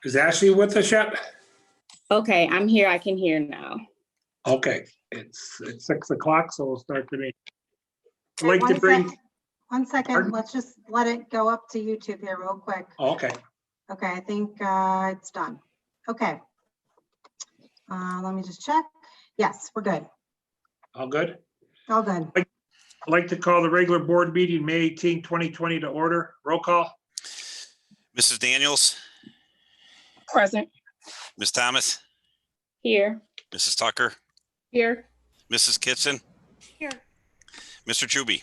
Is Ashley with us yet? Okay, I'm here. I can hear now. Okay, it's 6 o'clock, so we'll start the meeting. I'd Okay, like to bring, 1 second, Pardon? let's just let it go up to YouTube here real quick. okay, Okay, I think it's done. Okay. Let me just check. Yes, we're good. all good. All good. I'd like to call the regular board meeting, May 18, 2020 to order. Roll call. Mrs. Daniels, Present. Ms. Thomas, Here. Mrs. Tucker, Here. Mrs. Kitson, Here. Mr. Chuby.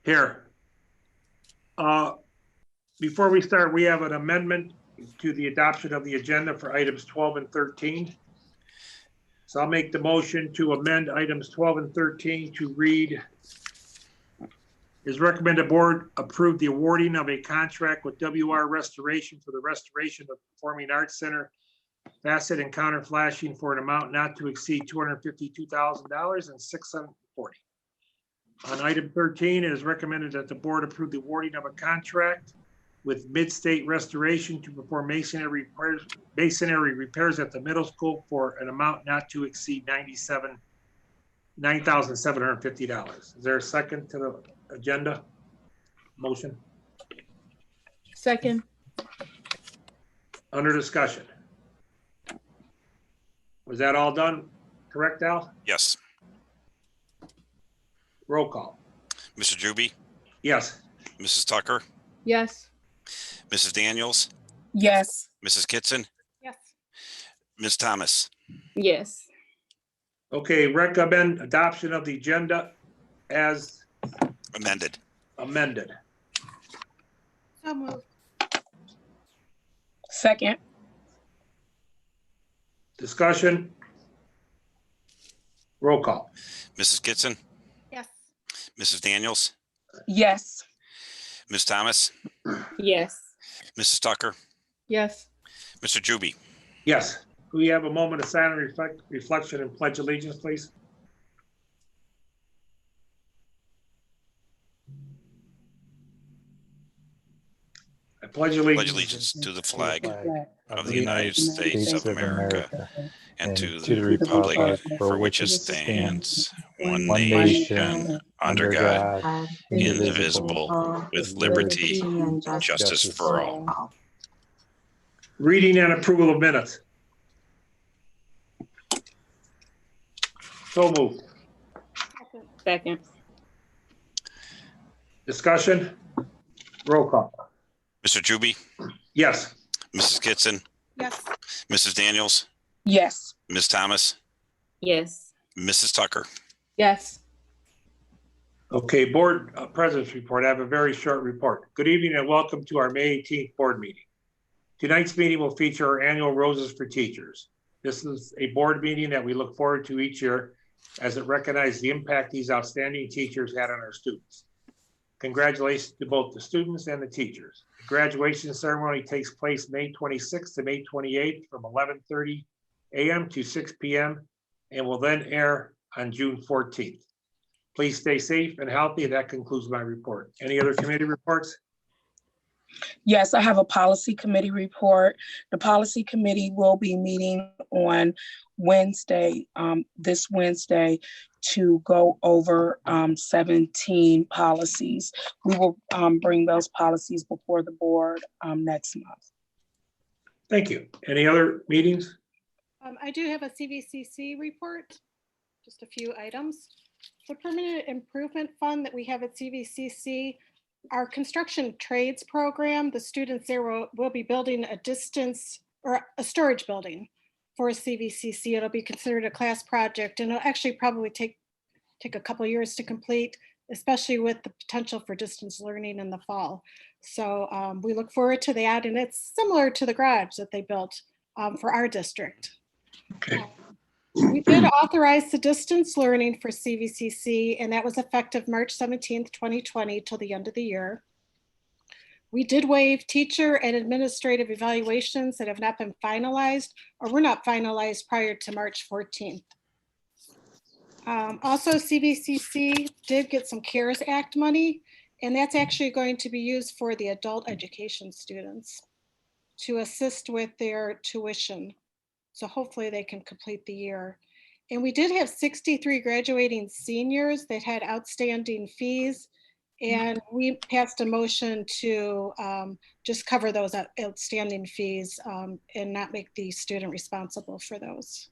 Here. Before we start, we have an amendment to the adoption of the agenda for items 12 and 13. So I'll make the motion to amend items 12 and 13 to read, is recommended board approve the awarding of a contract with WR Restoration for the restoration of Performing Arts Center facet and counter flashing for an amount not to exceed $252,000 and $640. On item 13, it is recommended that the board approve the awarding of a contract with Mid-State Restoration to perform masonry repairs at the middle school for an amount not to exceed $9,750. Is there a second to the agenda motion? Second. Under discussion. Was that all done? Correct, Al? Yes. Roll call. Mr. Chuby, Yes. Mrs. Tucker, Yes. Mrs. Daniels, Yes. Mrs. Kitson, Yes. Ms. Thomas. Yes. Okay, recommend adoption of the agenda as Amended. amended. So moved. Second. Discussion. Roll call. Mrs. Kitson, Yes. Mrs. Daniels, Yes. Ms. Thomas, Yes. Mrs. Tucker, Yes. Mr. Chuby. Yes. Can we have a moment of silent reflection and pledge allegiance, please? I pledge Pledge allegiance allegiance to the flag of the United States of America and to the republic for which it stands, one nation, under God, indivisible, with liberty and justice for all. Reading and approval of minutes. So moved. Second. Discussion. Roll call. Mr. Chuby, Yes. Mrs. Kitson, Yes. Mrs. Daniels, Yes. Ms. Thomas, Yes. Mrs. Tucker. Yes. Okay, board president's report. I have a very short report. Good evening and welcome to our May 18th board meeting. Tonight's meeting will feature our annual Roses for Teachers. This is a board meeting that we look forward to each year as it recognizes the impact these outstanding teachers had on our students. Congratulations to both the students and the teachers. The graduation ceremony takes place May 26th to May 28th from 11:30 a.m. to 6 p.m. and will then air on June 14th. Please stay safe and healthy. That concludes my report. Any other committee reports? Yes, I have a policy committee report. The policy committee will be meeting on Wednesday, this Wednesday, to go over 17 policies. We will bring those policies before the board next month. Thank you. Any other meetings? I do have a CVCC report, just a few items. The Permanent Improvement Fund that we have at CVCC, our construction trades program, the students there will be building a storage building for CVCC. It'll be considered a class project and it'll actually probably take a couple of years to complete, especially with the potential for distance learning in the fall. So we look forward to that, and it's similar to the garage that they built for our district. Okay. We did authorize the distance learning for CVCC, and that was effective March 17th, 2020 till the end of the year. We did waive teacher and administrative evaluations that have not been finalized or were not finalized prior to March 14th. Also, CVCC did get some CARES Act money, and that's actually going to be used for the adult education students. to assist with their tuition. So hopefully they can complete the year. And we did have 63 graduating seniors that had outstanding fees. And we passed a motion to just cover those outstanding fees and not make the student responsible for those.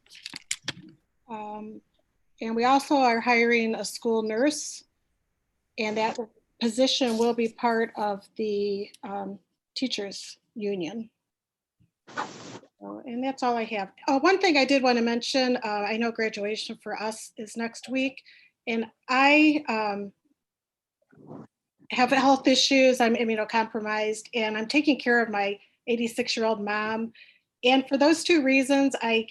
And we also are hiring a school nurse, and that position will be part of the teachers union. And that's all I have. One thing I did want to mention, I know graduation for us is next week, and I have health issues. I'm immunocompromised, and I'm taking care of my 86-year-old mom. And for those two reasons, I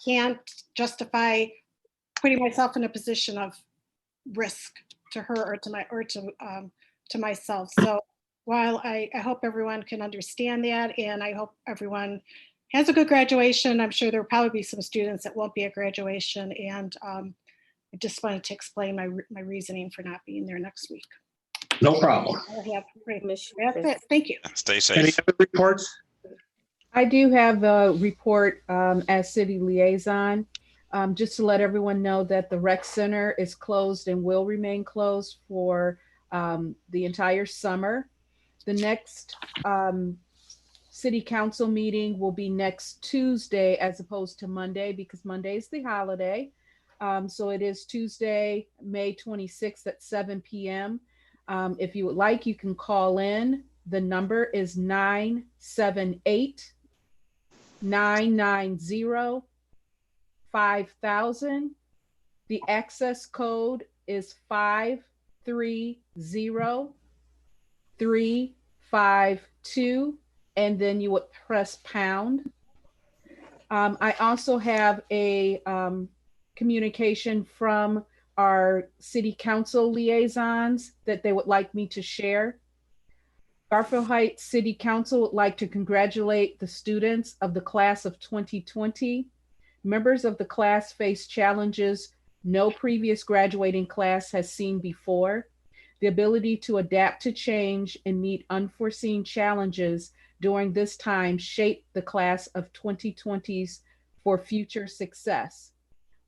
can't justify putting myself in a position of risk to her or to myself. So while I hope everyone can understand that, and I hope everyone has a good graduation, I'm sure there will probably be some students that won't be at graduation. And I just wanted to explain my reasoning for not being there next week. No problem. That's it. Thank you. Stay Any safe. other reports? I do have a report as city liaison. Just to let everyone know that the rec center is closed and will remain closed for the entire summer. The next city council meeting will be next Tuesday as opposed to Monday, because Monday is the holiday. So it is Tuesday, May 26th at 7 p.m. If you would like, you can call in. The number is 978-990-5000. The access code is 530352, and then you would press pound. I also have a communication from our city council liaisons that they would like me to share. Garfield Heights City Council would like to congratulate the students of the class of 2020. Members of the class face challenges no previous graduating class has seen before. The ability to adapt to change and meet unforeseen challenges during this time shaped the class of 2020s for future success.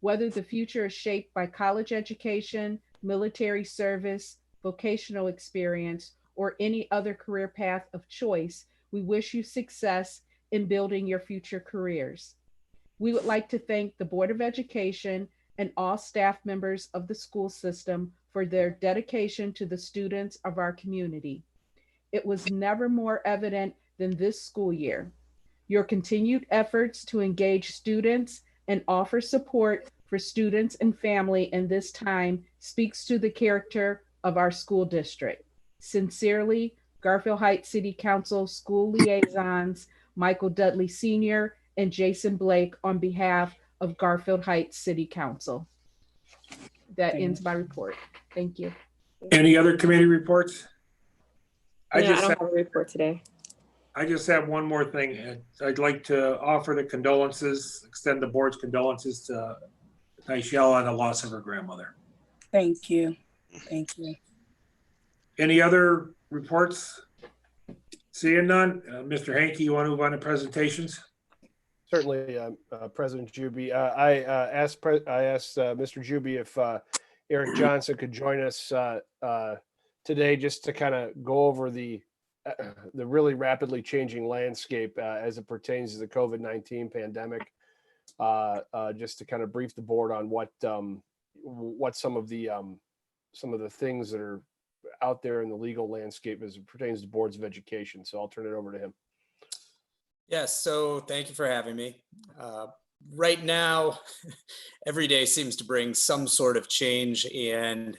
Whether the future is shaped by college education, military service, vocational experience, or any other career path of choice, we wish you success in building your future careers. We would like to thank the Board of Education and all staff members of the school system for their dedication to the students of our community. It was never more evident than this school year. Your continued efforts to engage students and offer support for students and family in this time speaks to the character of our school district. Sincerely, Garfield Heights City Council School Liaisons, Michael Dudley Sr. and Jason Blake, on behalf of Garfield Heights City Council. That ends my report. Thank you. Any other committee reports? No, I don't have a report today. I just have one more thing. I'd like to offer the condolences, extend the board's condolences to Nichelle on the loss of her grandmother. Thank you. Thank you. Any other reports? Seeing none, Mr. Hanke, you want to move on to presentations? Certainly, President Juby. I asked Mr. Juby if Eric Johnson could join us today, just to kind of go over the really rapidly changing landscape as it pertains to the COVID-19 pandemic. Just to kind of brief the board on what some of the things that are out there in the legal landscape as it pertains to boards of education. So I'll turn it over to him. Yes, so thank you for having me. Right now, every day seems to bring some sort of change, and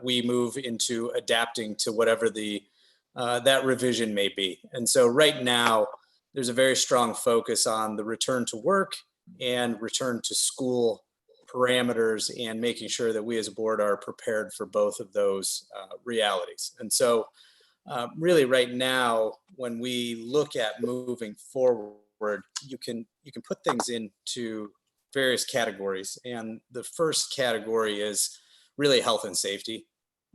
we move into adapting to whatever that revision may be. And so right now, there's a very strong focus on the return to work and return to school parameters, and making sure that we as a board are prepared for both of those realities. And so really right now, when we look at moving forward, you can put things into various categories. And the first category is really health and safety,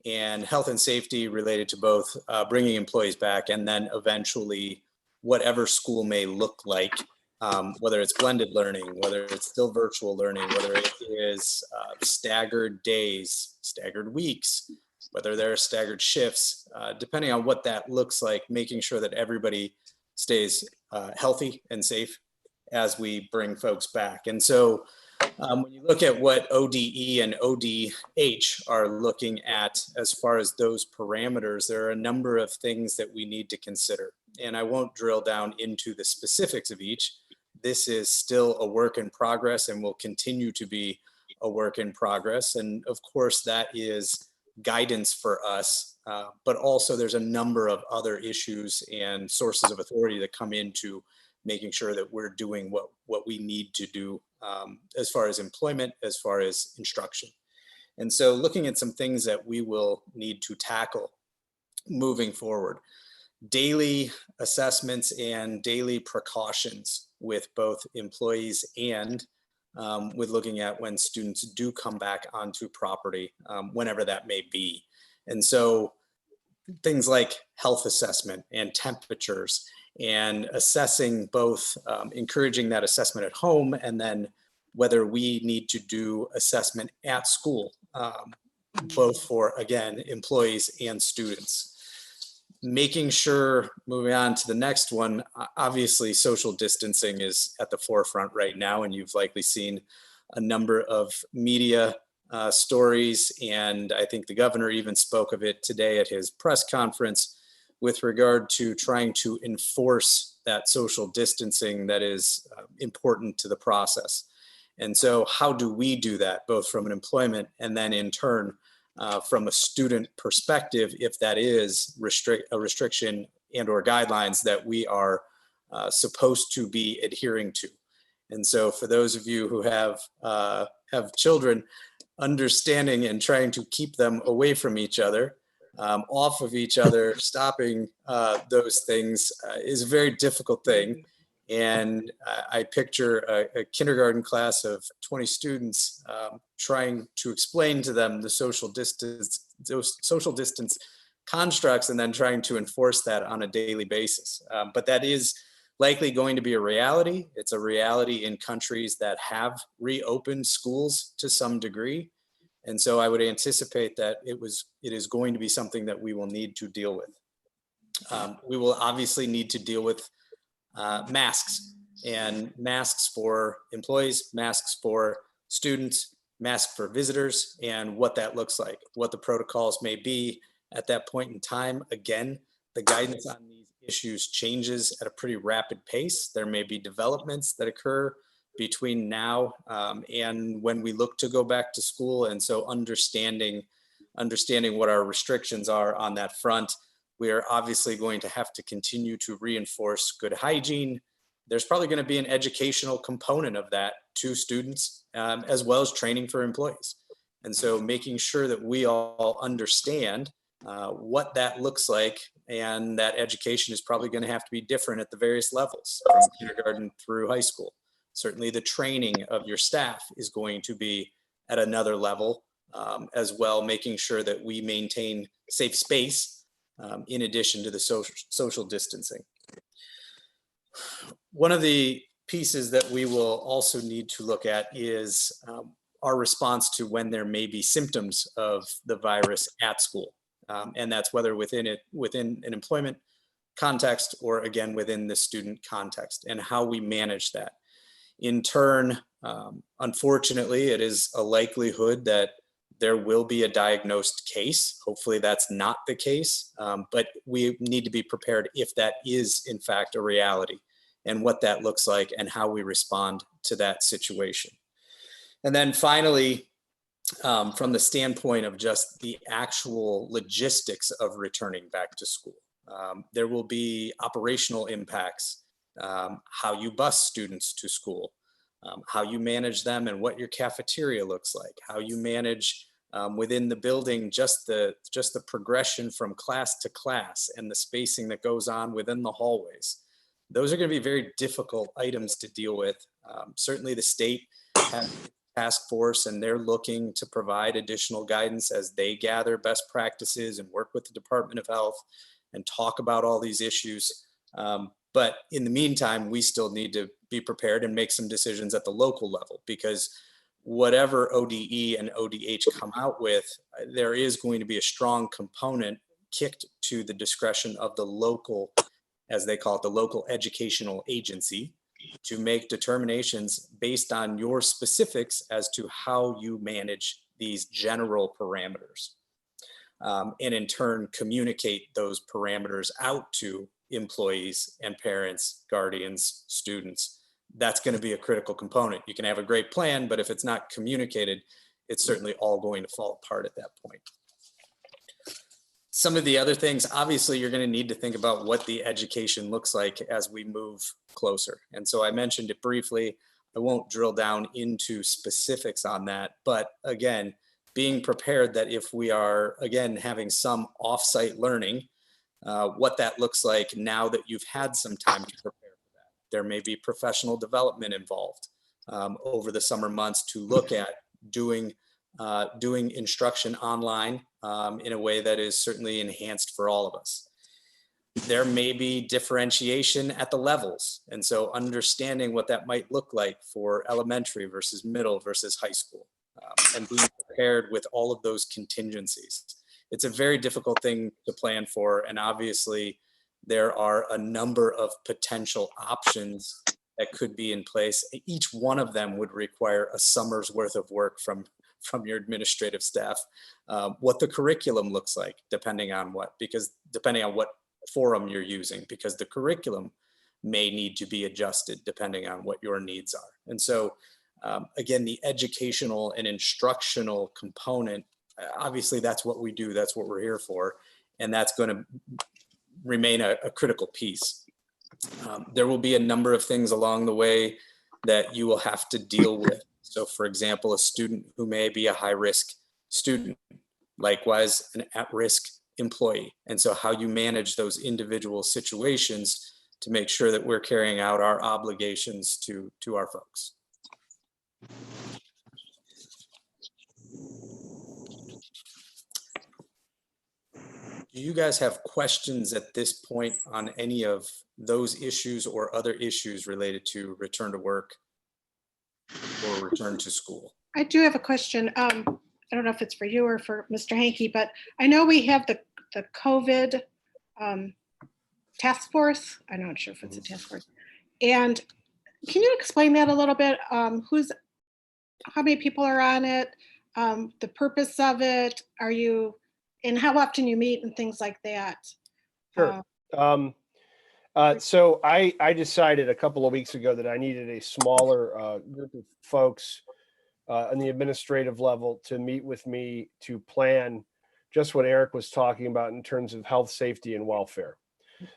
and health and safety related to both bringing employees back and then eventually whatever school may look like, whether it's blended learning, whether it's still virtual learning, whether it is staggered days, staggered weeks, whether there are staggered shifts, depending on what that looks like, making sure that everybody stays healthy and safe as we bring folks back. And so when you look at what ODE and ODH are looking at as far as those parameters, there are a number of things that we need to consider. And I won't drill down into the specifics of each. This is still a work in progress and will continue to be a work in progress. And of course, that is guidance for us, but also there's a number of other issues and sources of authority that come into making sure that we're doing what we need to do as far as employment, as far as instruction. And so looking at some things that we will need to tackle moving forward, daily assessments and daily precautions with both employees and with looking at when students do come back onto property, whenever that may be. And so things like health assessment and temperatures and assessing both, encouraging that assessment at home, and then whether we need to do assessment at school, both for, again, employees and students. Making sure, moving on to the next one, obviously social distancing is at the forefront right now, and you've likely seen a number of media stories, and I think the governor even spoke of it today at his press conference with regard to trying to enforce that social distancing that is important to the process. And so how do we do that, both from an employment and then in turn from a student perspective, if that is a restriction and or guidelines that we are supposed to be adhering to. And so for those of you who have children, understanding and trying to keep them away from each other, off of each other, stopping those things is a very difficult thing. And I picture a kindergarten class of 20 students trying to explain to them the social distance constructs and then trying to enforce that on a daily basis. But that is likely going to be a reality. It's a reality in countries that have reopened schools to some degree. And so I would anticipate that it is going to be something that we will need to deal with. We will obviously need to deal with masks, and masks for employees, masks for students, masks for visitors, and what that looks like, what the protocols may be at that point in time. Again, the guidance on these issues changes at a pretty rapid pace. There may be developments that occur between now and when we look to go back to school. And so understanding what our restrictions are on that front, we are obviously going to have to continue to reinforce good hygiene. There's probably going to be an educational component of that to students, as well as training for employees. And so making sure that we all understand what that looks like, and that education is probably going to have to be different at the various levels, from kindergarten through high school. Certainly the training of your staff is going to be at another level as well, making sure that we maintain safe space in addition to the social distancing. One of the pieces that we will also need to look at is our response to when there may be symptoms of the virus at school. And that's whether within an employment context or again within the student context, and how we manage that. In turn, unfortunately, it is a likelihood that there will be a diagnosed case. Hopefully that's not the case, but we need to be prepared if that is in fact a reality, and what that looks like and how we respond to that situation. And then finally, from the standpoint of just the actual logistics of returning back to school, there will be operational impacts. How you bus students to school, how you manage them and what your cafeteria looks like, how you manage within the building, just the progression from class to class and the spacing that goes on within the hallways. Those are going to be very difficult items to deal with. Certainly the state has a task force, and they're looking to provide additional guidance as they gather best practices and work with the Department of Health and talk about all these issues. But in the meantime, we still need to be prepared and make some decisions at the local level, because whatever ODE and ODH come out with, there is going to be a strong component kicked to the discretion of the local, as they call it, the local educational agency, to make determinations based on your specifics as to how you manage these general parameters. And in turn, communicate those parameters out to employees and parents, guardians, students. That's going to be a critical component. You can have a great plan, but if it's not communicated, it's certainly all going to fall apart at that point. Some of the other things, obviously, you're going to need to think about what the education looks like as we move closer. And so I mentioned it briefly. I won't drill down into specifics on that, but again, being prepared that if we are, again, having some offsite learning, what that looks like now that you've had some time to prepare for that. There may be professional development involved over the summer months to look at doing instruction online in a way that is certainly enhanced for all of us. There may be differentiation at the levels. And so understanding what that might look like for elementary versus middle versus high school, and being prepared with all of those contingencies. It's a very difficult thing to plan for. And obviously there are a number of potential options that could be in place. Each one of them would require a summer's worth of work from your administrative staff. What the curriculum looks like, depending on what forum you're using, because the curriculum may need to be adjusted depending on what your needs are. And so again, the educational and instructional component, obviously that's what we do, that's what we're here for, and that's going to remain a critical piece. There will be a number of things along the way that you will have to deal with. So for example, a student who may be a high-risk student, likewise an at-risk employee. And so how you manage those individual situations to make sure that we're carrying out our obligations to our folks. Do you guys have questions at this point on any of those issues or other issues related to return to work or return to school? I do have a question. I don't know if it's for you or for Mr. Hankey, but I know we have the COVID task force. I'm not sure if it's a task force. And can you explain that a little bit? How many people are on it? The purpose of it? And how often you meet and things like that? Sure. So I decided a couple of weeks ago that I needed a smaller group of folks on the administrative level to meet with me to plan just what Eric was talking about in terms of health, safety, and welfare.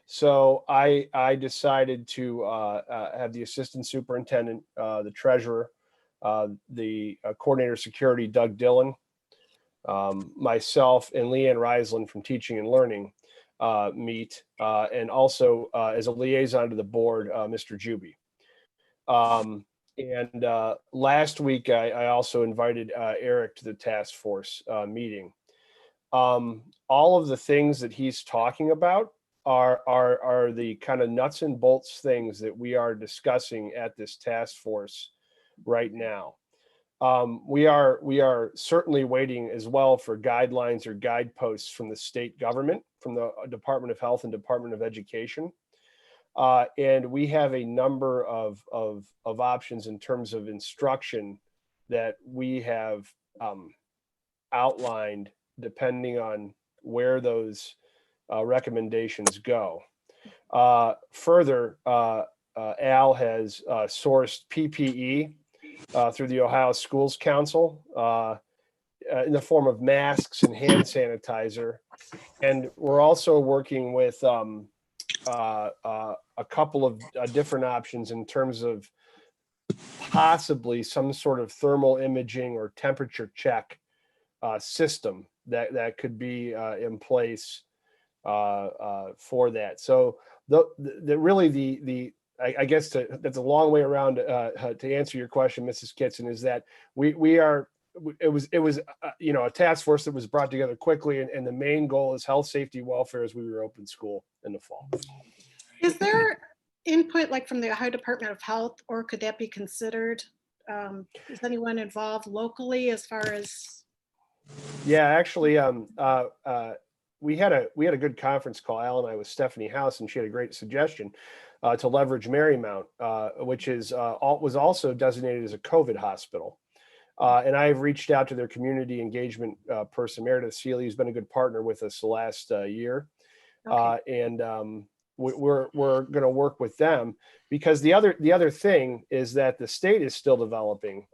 So I decided to have the assistant superintendent, the treasurer, the coordinator of security, Doug Dillon, myself, and Leanne Reisland from Teaching and Learning meet, and also as a liaison to the board, Mr. Juby. And last week, I also invited Eric to the task force meeting. All of the things that he's talking about are the kind of nuts and bolts things that we are discussing at this task force right now. We are certainly waiting as well for guidelines or guideposts from the state government, from the Department of Health and Department of Education. And we have a number of options in terms of instruction that we have outlined depending on where those recommendations go. Further, Al has sourced PPE through the Ohio Schools Council in the form of masks and hand sanitizer. And we're also working with a couple of different options in terms of possibly some sort of thermal imaging or temperature check system that could be in place for that. So I guess that's a long way around to answer your question, Mrs. Kitson, is that it was a task force that was brought together quickly, and the main goal is health, safety, welfare as we reopen school in the fall. Is there input like from the Ohio Department of Health, or could that be considered? Is anyone involved locally as far as? Yeah, actually, we had a good conference call, Al and I, with Stephanie House, and she had a great suggestion to leverage Marymount, which was also designated as a COVID hospital. And I've reached out to their community engagement person, Meredith Seeley, who's been a good partner with us the last year. Okay. We're going to work with them, because the other thing is that the state is still developing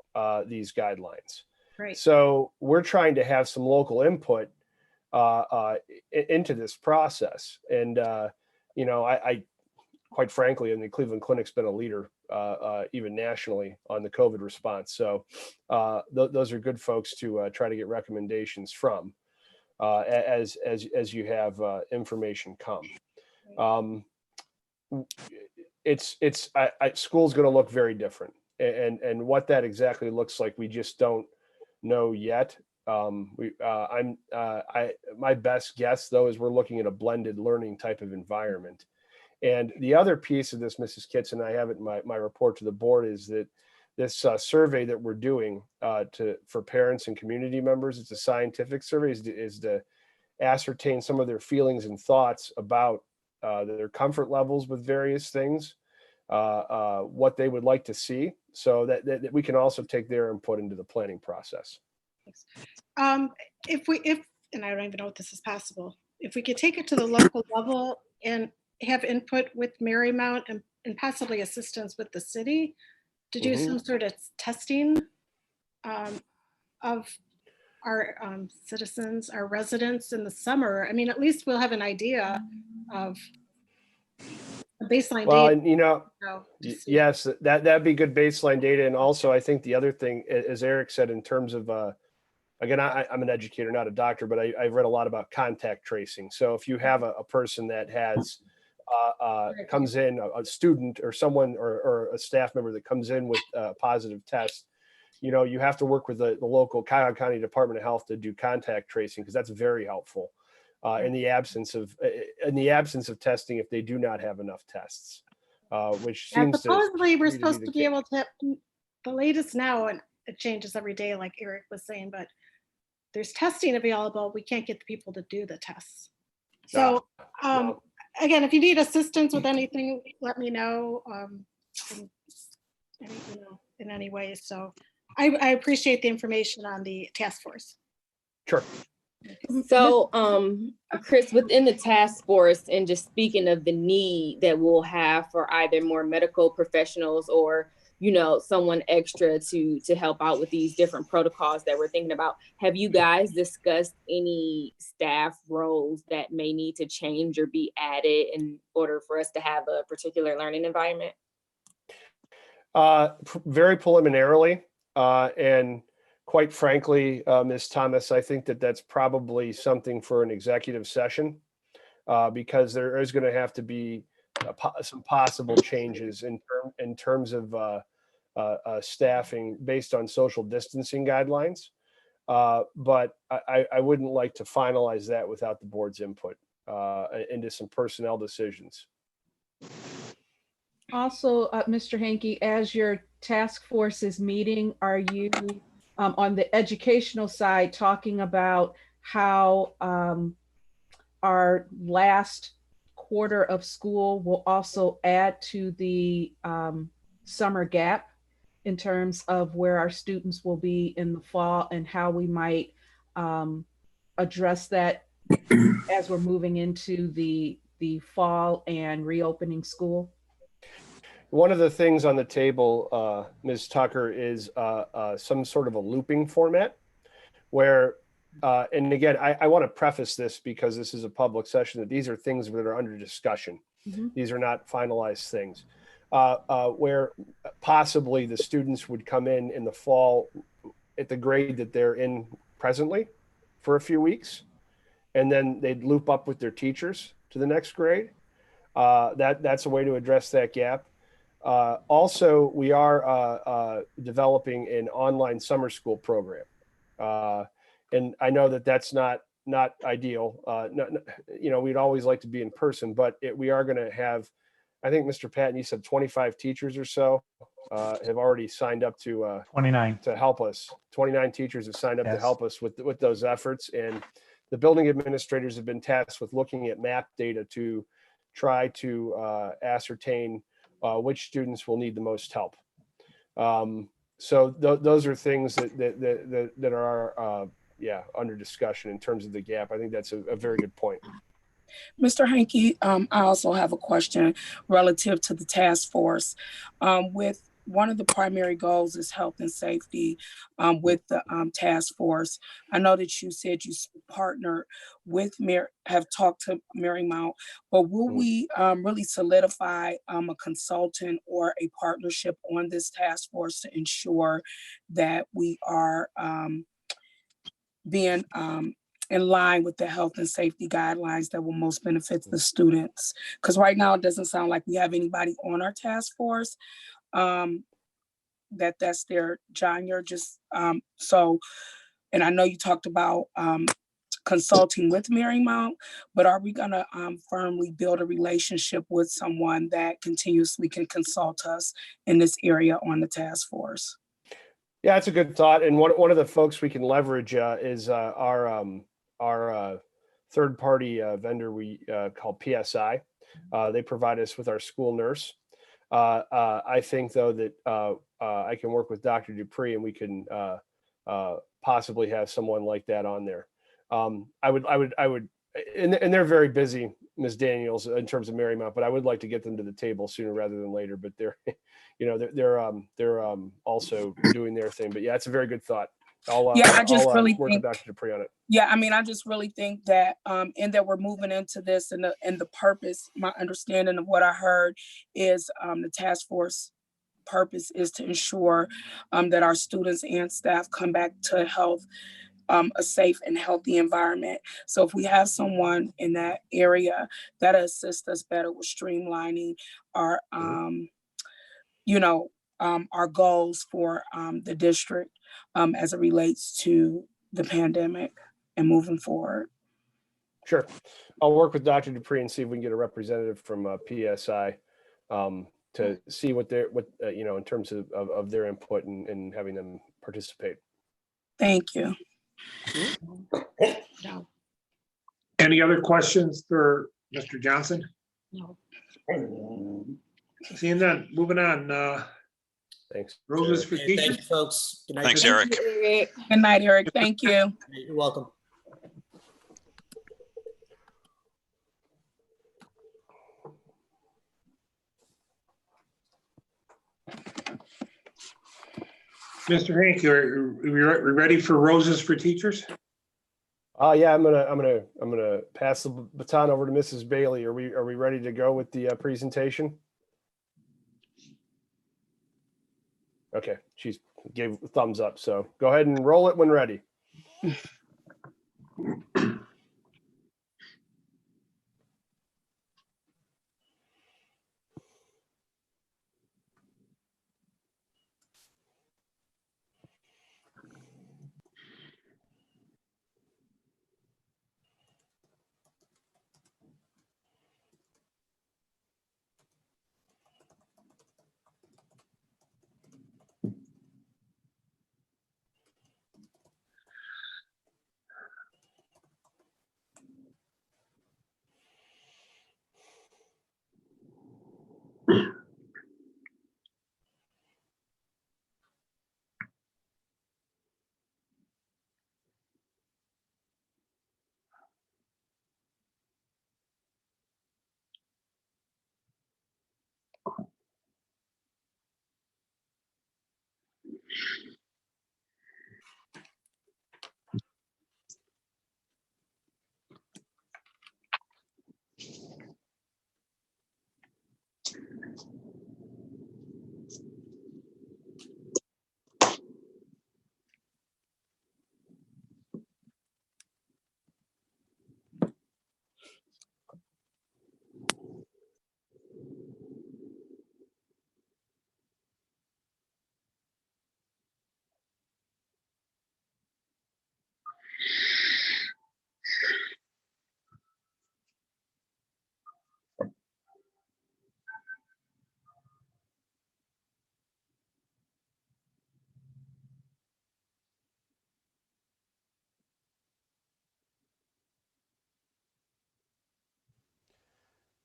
these guidelines. Right. So we're trying to have some local input into this process. And, I quite frankly, and the Cleveland Clinic's been a leader even nationally on the COVID response. So those are good folks to try to get recommendations from as you have information come. School's going to look very different, and what that exactly looks like, we just don't know yet. My best guess, though, is we're looking at a blended learning type of environment. And the other piece of this, Mrs. Kitson, I have it in my report to the board, is that this survey that we're doing for parents and community members, it's a scientific survey, is to ascertain some of their feelings and thoughts about their comfort levels with various things, what they would like to see, so that we can also take their input into the planning process. And I don't even know if this is possible, if we could take it to the local level and have input with Marymount and possibly assistance with the city to do some sort of testing of our citizens, our residents in the summer. I mean, at least we'll have an idea of a baseline Well, data. and yes, that'd be good baseline data. And also, I think the other thing, as Eric said, in terms of, again, I'm an educator, not a doctor, but I've read a lot about contact tracing. So if you have a person that has comes in, a student or someone or a staff member that comes in with a positive test, you have to work with the local Cuyahoga County Department of Health to do contact tracing, because that's very helpful in the absence of testing, if they do not have enough tests, which seems supposedly we're supposed be to be able to, the latest now, and it changes every day, like Eric was saying, but there's testing available. We can't get the people to do the tests. So again, if you need assistance with anything, let me know in any way. So I appreciate the information on the task force. Sure. So, Chris, within the task force, and just speaking of the need that we'll have for either more medical professionals or, someone extra to help out with these different protocols that we're thinking about, have you guys discussed any staff roles that may need to change or be added in order for us to have a particular learning environment? Very preliminarily, and quite frankly, Ms. Thomas, I think that's probably something for an executive session, because there is going to have to be some possible changes in terms of staffing based on social distancing guidelines. But I wouldn't like to finalize that without the board's input into some personnel decisions. Also, Mr. Hankey, as your task force is meeting, are you on the educational side talking about how our last quarter of school will also add to the summer gap in terms of where our students will be in the fall, and how we might address that as we're moving into the fall and reopening school? One of the things on the table, Ms. Tucker, is some sort of a looping format where, and again, I want to preface this because this is a public session, that these are things that are under discussion. Mm-hmm. These are not finalized things, where possibly the students would come in the fall at the grade that they're in presently for a few weeks, and then they'd loop up with their teachers to the next grade. That's a way to address that gap. Also, we are developing an online summer school program. And I know that's not ideal. We'd always like to be in person, but we are going to have I think Mr. Patton, you said 25 teachers or so have already signed up to 29. help us. 29 teachers have signed up to Yes. help us with those efforts. And the building administrators have been tasked with looking at map data to try to ascertain which students will need the most help. So those are things that are under discussion in terms of the gap. I think that's a very good point. Mr. Hanke, I also have a question relative to the task force. With one of the primary goals is health and safety with the task force. I know that you said you partnered with have talked to Marymount, but will we really solidify a consultant or a partnership on this task force to ensure that we are being in line with the health and safety guidelines that will most benefit the students? Because right now it doesn't sound like we have anybody on our task force that's their genre. Just so, and I know you talked about consulting with Marymount, but are we gonna firmly build a relationship with someone that continuously can consult us in this area on the task force? Yeah, that's a good thought. And one of the folks we can leverage is our third-party vendor we call PSI. They provide us with our school nurse. I think though that I can work with Dr. Dupree and we can possibly have someone like that on there. I would, and they're very busy, Ms. Daniels, in terms of Marymount, but I would like to get them to the table sooner rather than later. But they're, they're also doing their thing. But yeah, it's a very good thought. I'll really work with Dr. Dupree on it. Yeah, I mean, I just really think that, and that we're moving into this, and the purpose. My understanding of what I heard is the task force purpose is to ensure that our students and staff come back to health. A safe and healthy environment. So if we have someone in that area that assists us better with streamlining our, our goals for the district as it relates to the pandemic and moving forward. Sure. I'll work with Dr. Dupree and see if we can get a representative from PSI to see what in terms of their input and having them participate. Thank you. No. Any other questions for Mr. Johnson? No. Seeing none, moving on. Thanks. Roses for teachers. Thank you, folks. Good night. Thanks, Eric. Good night, Eric. Thank you. You're welcome. Mr. Hank, are we ready for Roses for Teachers? Yeah, I'm gonna pass the baton over to Mrs. Bailey. Are we ready to go with the presentation? Okay, she gave a thumbs up. So go ahead and roll it when ready.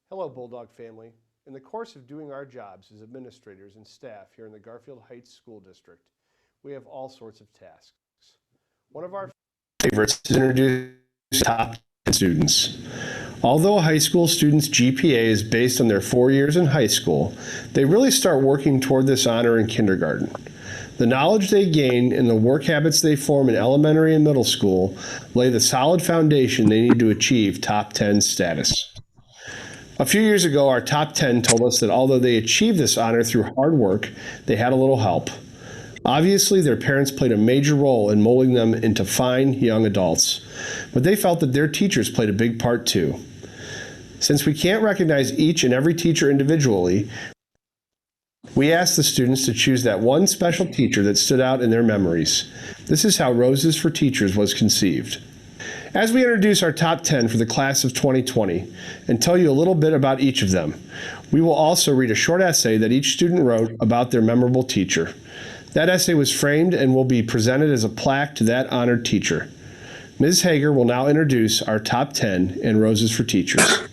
Hello, Bulldog family. In the course of doing our jobs as administrators and staff here in the Garfield Heights School District, we have all sorts of tasks. One of our favorites is introducing top 10 students. Although a high school student's GPA is based on their 4 years in high school, they really start working toward this honor in kindergarten. The knowledge they gain and the work habits they form in elementary and middle school lay the solid foundation they need to achieve top 10 status. A few years ago, our top 10 told us that although they achieved this honor through hard work, they had a little help. Obviously, their parents played a major role in molding them into fine young adults, but they felt that their teachers played a big part too. Since we can't recognize each and every teacher individually, we asked the students to choose that one special teacher that stood out in their memories. This is how Roses for Teachers was conceived. As we introduce our top 10 for the class of 2020 and tell you a little bit about each of them, we will also read a short essay that each student wrote about their memorable teacher. That essay was framed and will be presented as a plaque to that honored teacher. Ms. Hager will now introduce our top 10 and Roses for Teachers.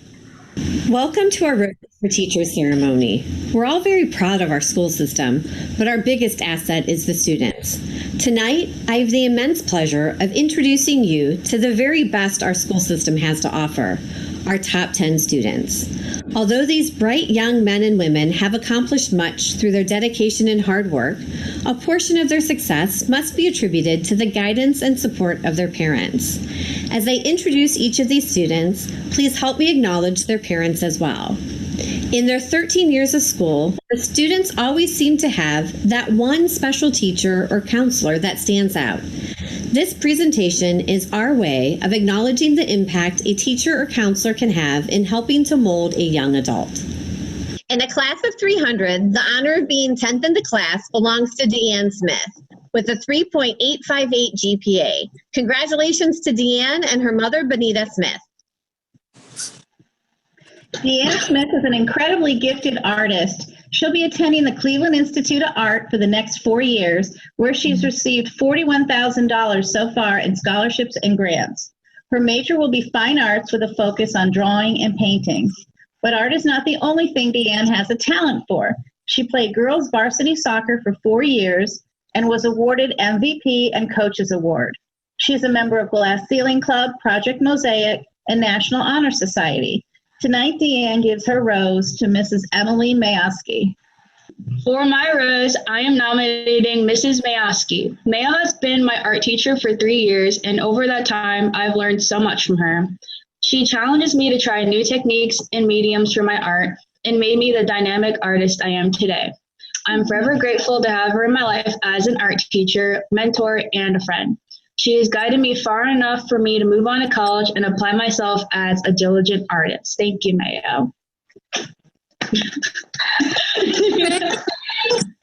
Welcome to our Roses for Teachers ceremony. We're all very proud of our school system, but our biggest asset is the students. Tonight, I have the immense pleasure of introducing you to the very best our school system has to offer, our top 10 students. Although these bright young men and women have accomplished much through their dedication and hard work, a portion of their success must be attributed to the guidance and support of their parents. As I introduce each of these students, please help me acknowledge their parents as well. In their 13 years of school, the students always seem to have that one special teacher or counselor that stands out. This presentation is our way of acknowledging the impact a teacher or counselor can have in helping to mold a young adult. In a class of 300, the honor of being 10th in the class belongs to Deanne Smith with a 3.858 GPA. Congratulations to Deanne and her mother, Benita Smith. Deanne Smith is an incredibly gifted artist. She'll be attending the Cleveland Institute of Art for the next 4 years, where she's received $41,000 so far in scholarships and grants. Her major will be fine arts with a focus on drawing and painting. But art is not the only thing Deanne has a talent for. She played girls varsity soccer for 4 years and was awarded MVP and Coaches Award. She's a member of Glass Ceiling Club, Project Mosaic, and National Honor Society. Tonight, Deanne gives her rose to Mrs. Emily Mayoski. For my rose, I am nominating Mrs. Mayoski. Mayo has been my art teacher for 3 years, and over that time, I've learned so much from her. She challenges me to try new techniques and mediums for my art and made me the dynamic artist I am today. I'm forever grateful to have her in my life as an art teacher, mentor, and a friend. She has guided me far enough for me to move on to college and apply myself as a diligent artist. Thank you, Mayo.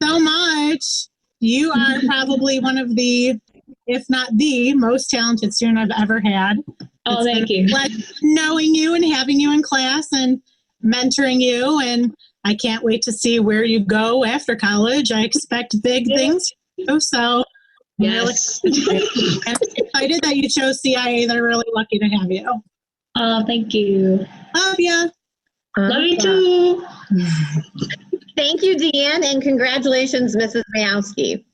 So much. You are probably one of the, if not the most talented student I've ever had. Oh, thank you. Knowing you and having you in class and mentoring you, and I can't wait to see where you go after college. I expect big things. So yes. Really excited that you chose CIA. They're really lucky to have you. Oh, thank you. Love ya. Love you too. Thank you, Deanne, and congratulations, Mrs. Mayowski.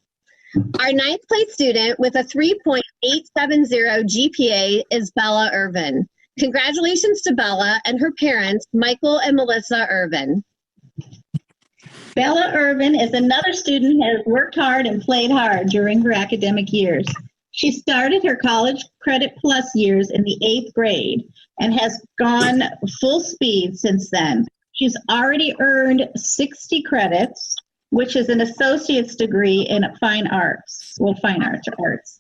Our 9th place student with a 3.870 GPA is Bella Irvin. Congratulations to Bella and her parents, Michael and Melissa Irvin. Bella Irvin is another student who has worked hard and played hard during her academic years. She started her College Credit Plus years in the 8th grade and has gone full speed since then. She's already earned 60 credits, which is an associate's degree in fine arts. Well, fine arts or arts.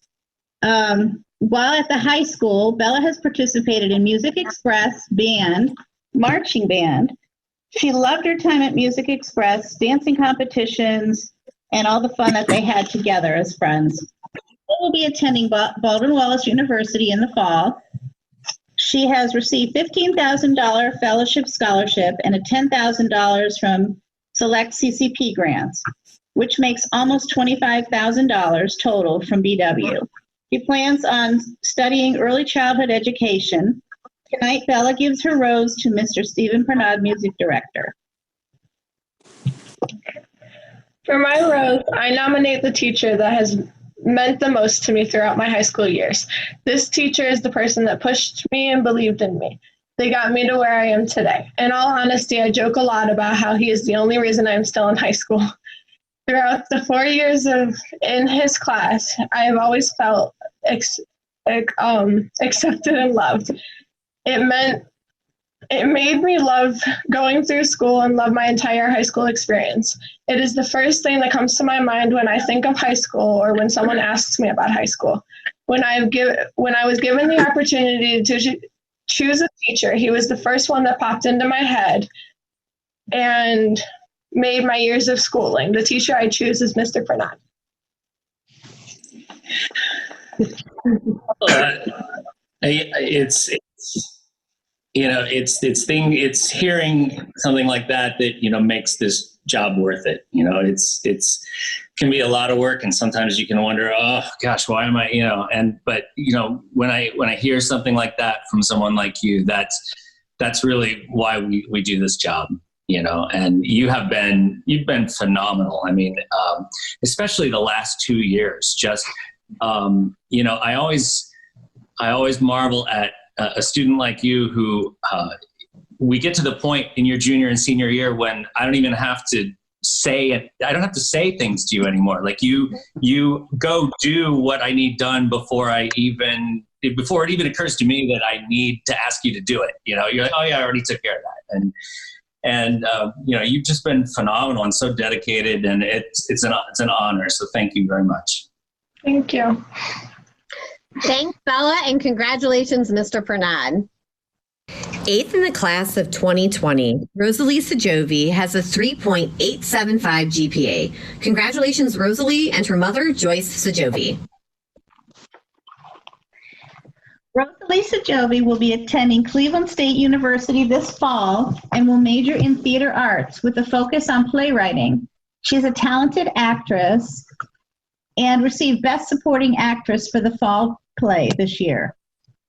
While at the high school, Bella has participated in Music Express band, marching band. She loved her time at Music Express, dancing competitions, and all the fun that they had together as friends. She will be attending Baldwin Wallace University in the fall. She has received $15,000 fellowship scholarship and a $10,000 from select CCP grants, which makes almost $25,000 total from BW. She plans on studying early childhood education Tonight, Bella gives her rose to Mr. Stephen Pernod, Music Director. For my rose, I nominate the teacher that has meant the most to me throughout my high school years. This teacher is the person that pushed me and believed in me. They got me to where I am today. In all honesty, I joke a lot about how he is the only reason I'm still in high school. Throughout the 4 years in his class, I have always felt accepted and loved. It made me love going through school and love my entire high school experience. It is the first thing that comes to my mind when I think of high school or when someone asks me about high school. When I was given the opportunity to choose a teacher, he was the first one that popped into my head and made my years of schooling. The teacher I choose is Mr. Pernod. It's hearing something like that makes this job worth it. It's can be a lot of work, and sometimes you can wonder, oh gosh, why am I, but when I hear something like that from someone like you, that's really why we do this job, and you've been phenomenal. I mean, especially the last 2 years, just, I always marvel at a student like you who we get to the point in your junior and senior year when I don't have to say things to you anymore. Like you go do what I need done before it even occurs to me that I need to ask you to do it. You're like, oh yeah, I already took care of that. And you've just been phenomenal and so dedicated, and it's an honor. So thank you very much. Thank you. Thanks, Bella, and congratulations, Mr. Pernod. Eighth in the class of 2020, Rosalie Sajovi has a 3.875 GPA. Congratulations, Rosalie, and her mother, Joyce Sajovi. Rosalie Sajovi will be attending Cleveland State University this fall and will major in theater arts with a focus on playwriting. She's a talented actress and received Best Supporting Actress for the fall play this year.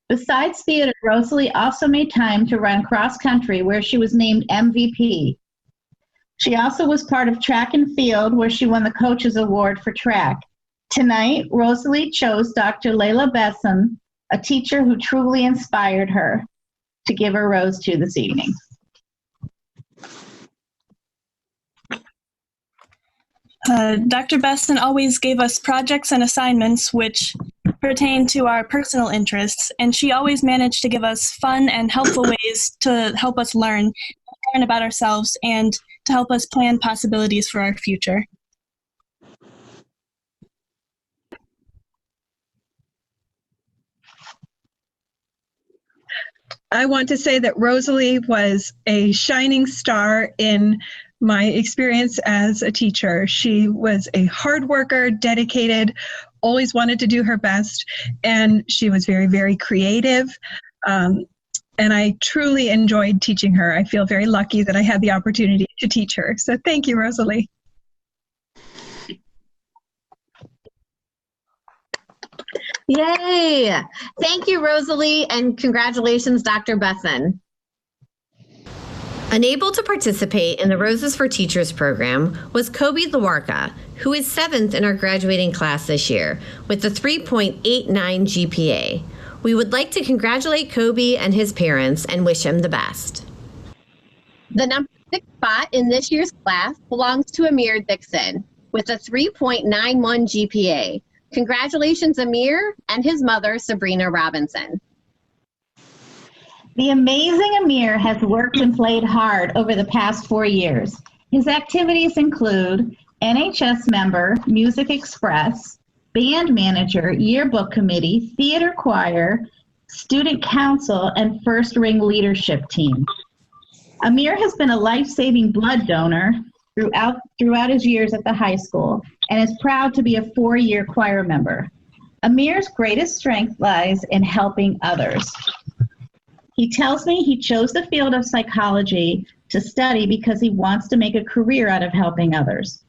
Besides theater, Rosalie also made time to run cross country, where she was named MVP. She also was part of track and field, where she won the Coaches Award for track. Tonight, Rosalie chose Dr. Layla Besson, a teacher who truly inspired her, to give her rose to this evening. Dr. Besson always gave us projects and assignments which pertain to our personal interests, and she always managed to give us fun and helpful ways to help us learn about ourselves and to help us plan possibilities for our future. I want to say that Rosalie was a shining star in my experience as a teacher. She was a hard worker, dedicated, always wanted to do her best, and she was very, very creative. And I truly enjoyed teaching her. I feel very lucky that I had the opportunity to teach her. So thank you, Rosalie. Yay! Thank you, Rosalie, and congratulations, Dr. Besson. Unable to participate in the Roses for Teachers program was Kobe Lawarka, who is 7th in our graduating class this year with a 3.89 GPA. We would like to congratulate Kobe and his parents and wish him the best. The number 6 spot in this year's class belongs to Amir Dixon with a 3.91 GPA. Congratulations, Amir, and his mother, Sabrina Robinson. The amazing Amir has worked and played hard over the past 4 years. His activities include NHS member, Music Express, band manager, yearbook committee, theater choir, student council, and first ring leadership team. Amir has been a life-saving blood donor throughout his years at the high school and is proud to be a 4-year choir member. Amir's greatest strength lies in helping others. He tells me he chose the field of psychology to study because he wants to make a career out of helping others.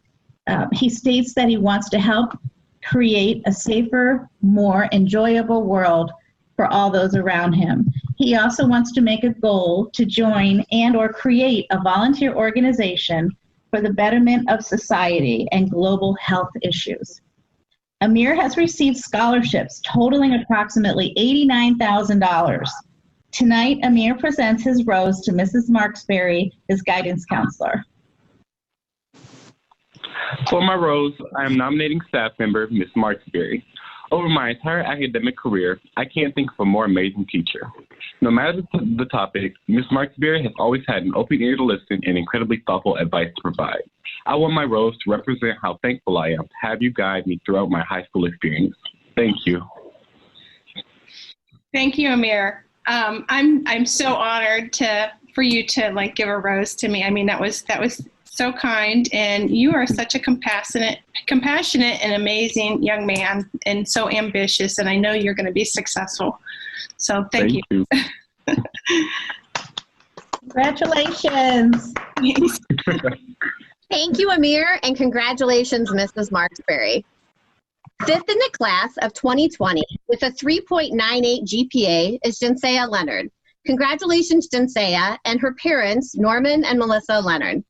He states that he wants to help create a safer, more enjoyable world for all those around him. He also wants to make a goal to join and or create a volunteer organization for the betterment of society and global health issues. Amir has received scholarships totaling approximately $89,000. Tonight, Amir presents his rose to Mrs. Marksberry, his guidance counselor. For my rose, I am nominating staff member Ms. Marksberry. Over my entire academic career, I can't think of a more amazing teacher. No matter the topic, Ms. Marksberry has always had an open ear to listen and incredibly thoughtful advice to provide. I want my rose to represent how thankful I am to have you guide me throughout my high school experience. Thank you. Thank you, Amir. I'm so honored for you to give a rose to me. I mean, that was so kind, and you are such a compassionate and amazing young man, and so ambitious, and I know you're going to be successful. So thank you. Congratulations. Thank you, Amir, and congratulations, Mrs. Marksberry. Fifth in the class of 2020 with a 3.98 GPA is Jinsea Leonard. Congratulations, Jinsea, and her parents, Norman and Melissa Leonard.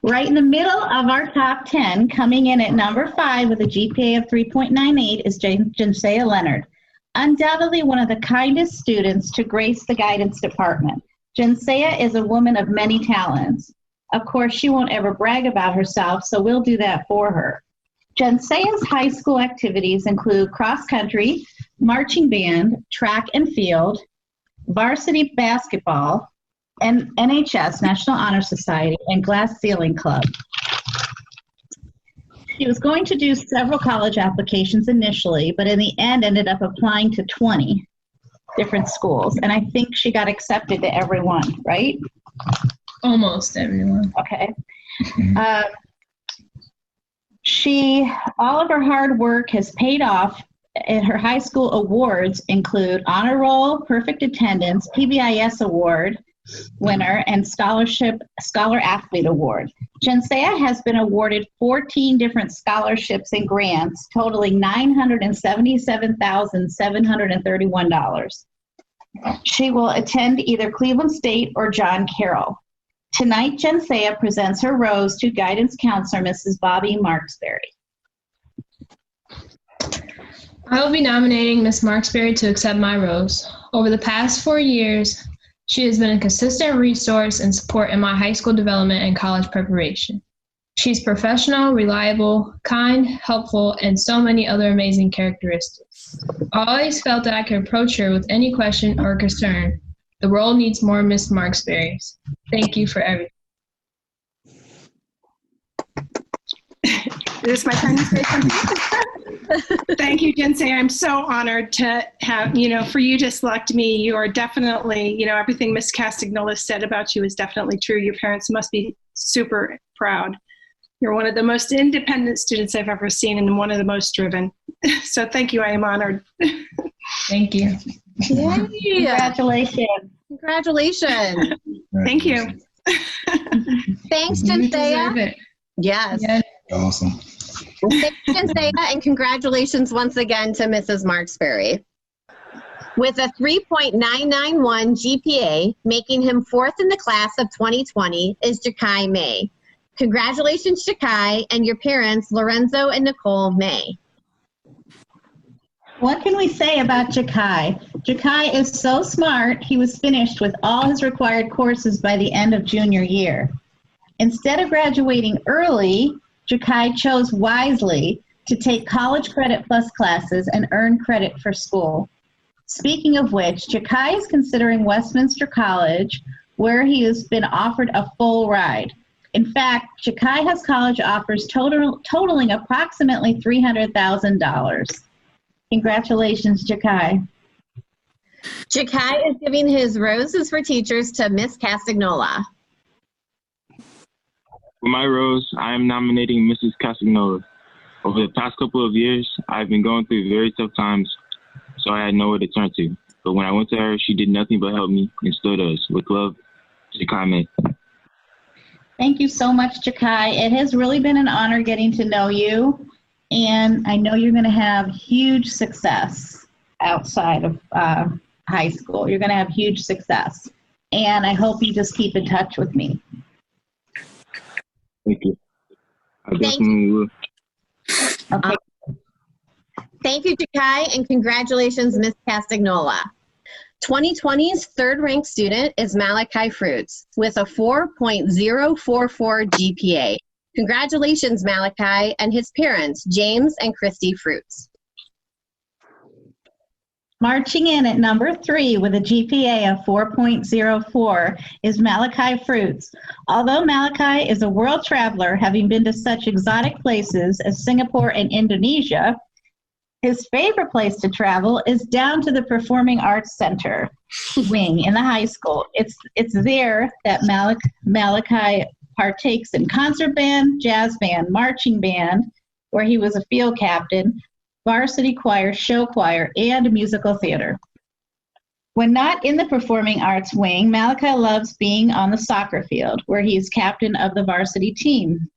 Right in the middle of our top 10, coming in at number 5 with a GPA of 3.98 is Jinsea Leonard. Undoubtedly one of the kindest students to grace the guidance department. Jinsea is a woman of many talents. Of course, she won't ever brag about herself, so we'll do that for her. Jinsea's high school activities include cross country, marching band, track and field, varsity basketball, and NHS, National Honor Society, and Glass Ceiling Club. She was going to do several college applications initially, but in the end ended up applying to 20 different schools. And I think she got accepted to every one, right? Almost everyone. Okay. All of her hard work has paid off, and her high school awards include Honor Roll, Perfect Attendance, PBIS Award winner, and Scholar Athlete Award. Jinsea has been awarded 14 different scholarships and grants, totaling $977,731. She will attend either Cleveland State or John Carroll. Tonight, Jinsea presents her rose to guidance counselor, Mrs. Bobby Marksberry. I will be nominating Ms. Marksberry to accept my rose. Over the past 4 years, she has been a consistent resource and support in my high school development and college preparation. She's professional, reliable, kind, helpful, and so many other amazing characteristics. I always felt that I could approach her with any question or concern. The world needs more Ms. Marksberrys. Thank you for everything. Is this my turn to say something? Thank you, Jinsea. I'm so honored to have, for you to select me. You are definitely, everything Ms. Castagnola said about you is definitely true. Your parents must be super proud. You're one of the most independent students I've ever seen and one of the most driven. So thank you. I am honored. Thank you. Yay. Congratulations. Congratulations. Thank you. Thanks, Jinsea. Yes. Awesome. Thanks, Jinsea, and congratulations once again to Mrs. Marksberry. With a 3.991 GPA, making him 4th in the class of 2020, is Jakai May. Congratulations, Jakai, and your parents, Lorenzo and Nicole May. What can we say about Jakai? Jakai is so smart, he was finished with all his required courses by the end of junior year. Instead of graduating early, Jakai chose wisely to take College Credit Plus classes and earn credit for school. Speaking of which, Jakai is considering Westminster College, where he has been offered a full ride. In fact, Jakai has college offers totaling approximately $300,000. Congratulations, Jakai. Jakai is giving his roses for teachers to Miss Castagnola. For my rose, I am nominating Mrs. Castagnola. Over the past couple of years, I've been going through very tough times, so I had nowhere to turn to. But when I went to her, she did nothing but help me and still does. With love, Jakai May. Thank you so much, Jakai. It has really been an honor getting to know you, and I know you're going to have huge success. outside of high school. You're going to have huge success. And I hope you just keep in touch with me. Thank you. I definitely will. Okay. Thank you, Jakai, and congratulations, Ms. Castagnola. 2020's third-ranked student is Malachi Fruits with a 4.044 GPA. Congratulations, Malachi, and his parents, James and Christy Fruits. Marching in at number 3 with a GPA of 4.04 is Malachi Fruits. Although Malachi is a world traveler, having been to such exotic places as Singapore and Indonesia, his favorite place to travel is down to the Performing Arts Center wing in the high school. It's there that Malachi partakes in concert band, jazz band, marching band, where he was a field captain, varsity choir, show choir, and musical theater. When not in the performing arts wing, Malachi loves being on the soccer field, where he is captain of the varsity team.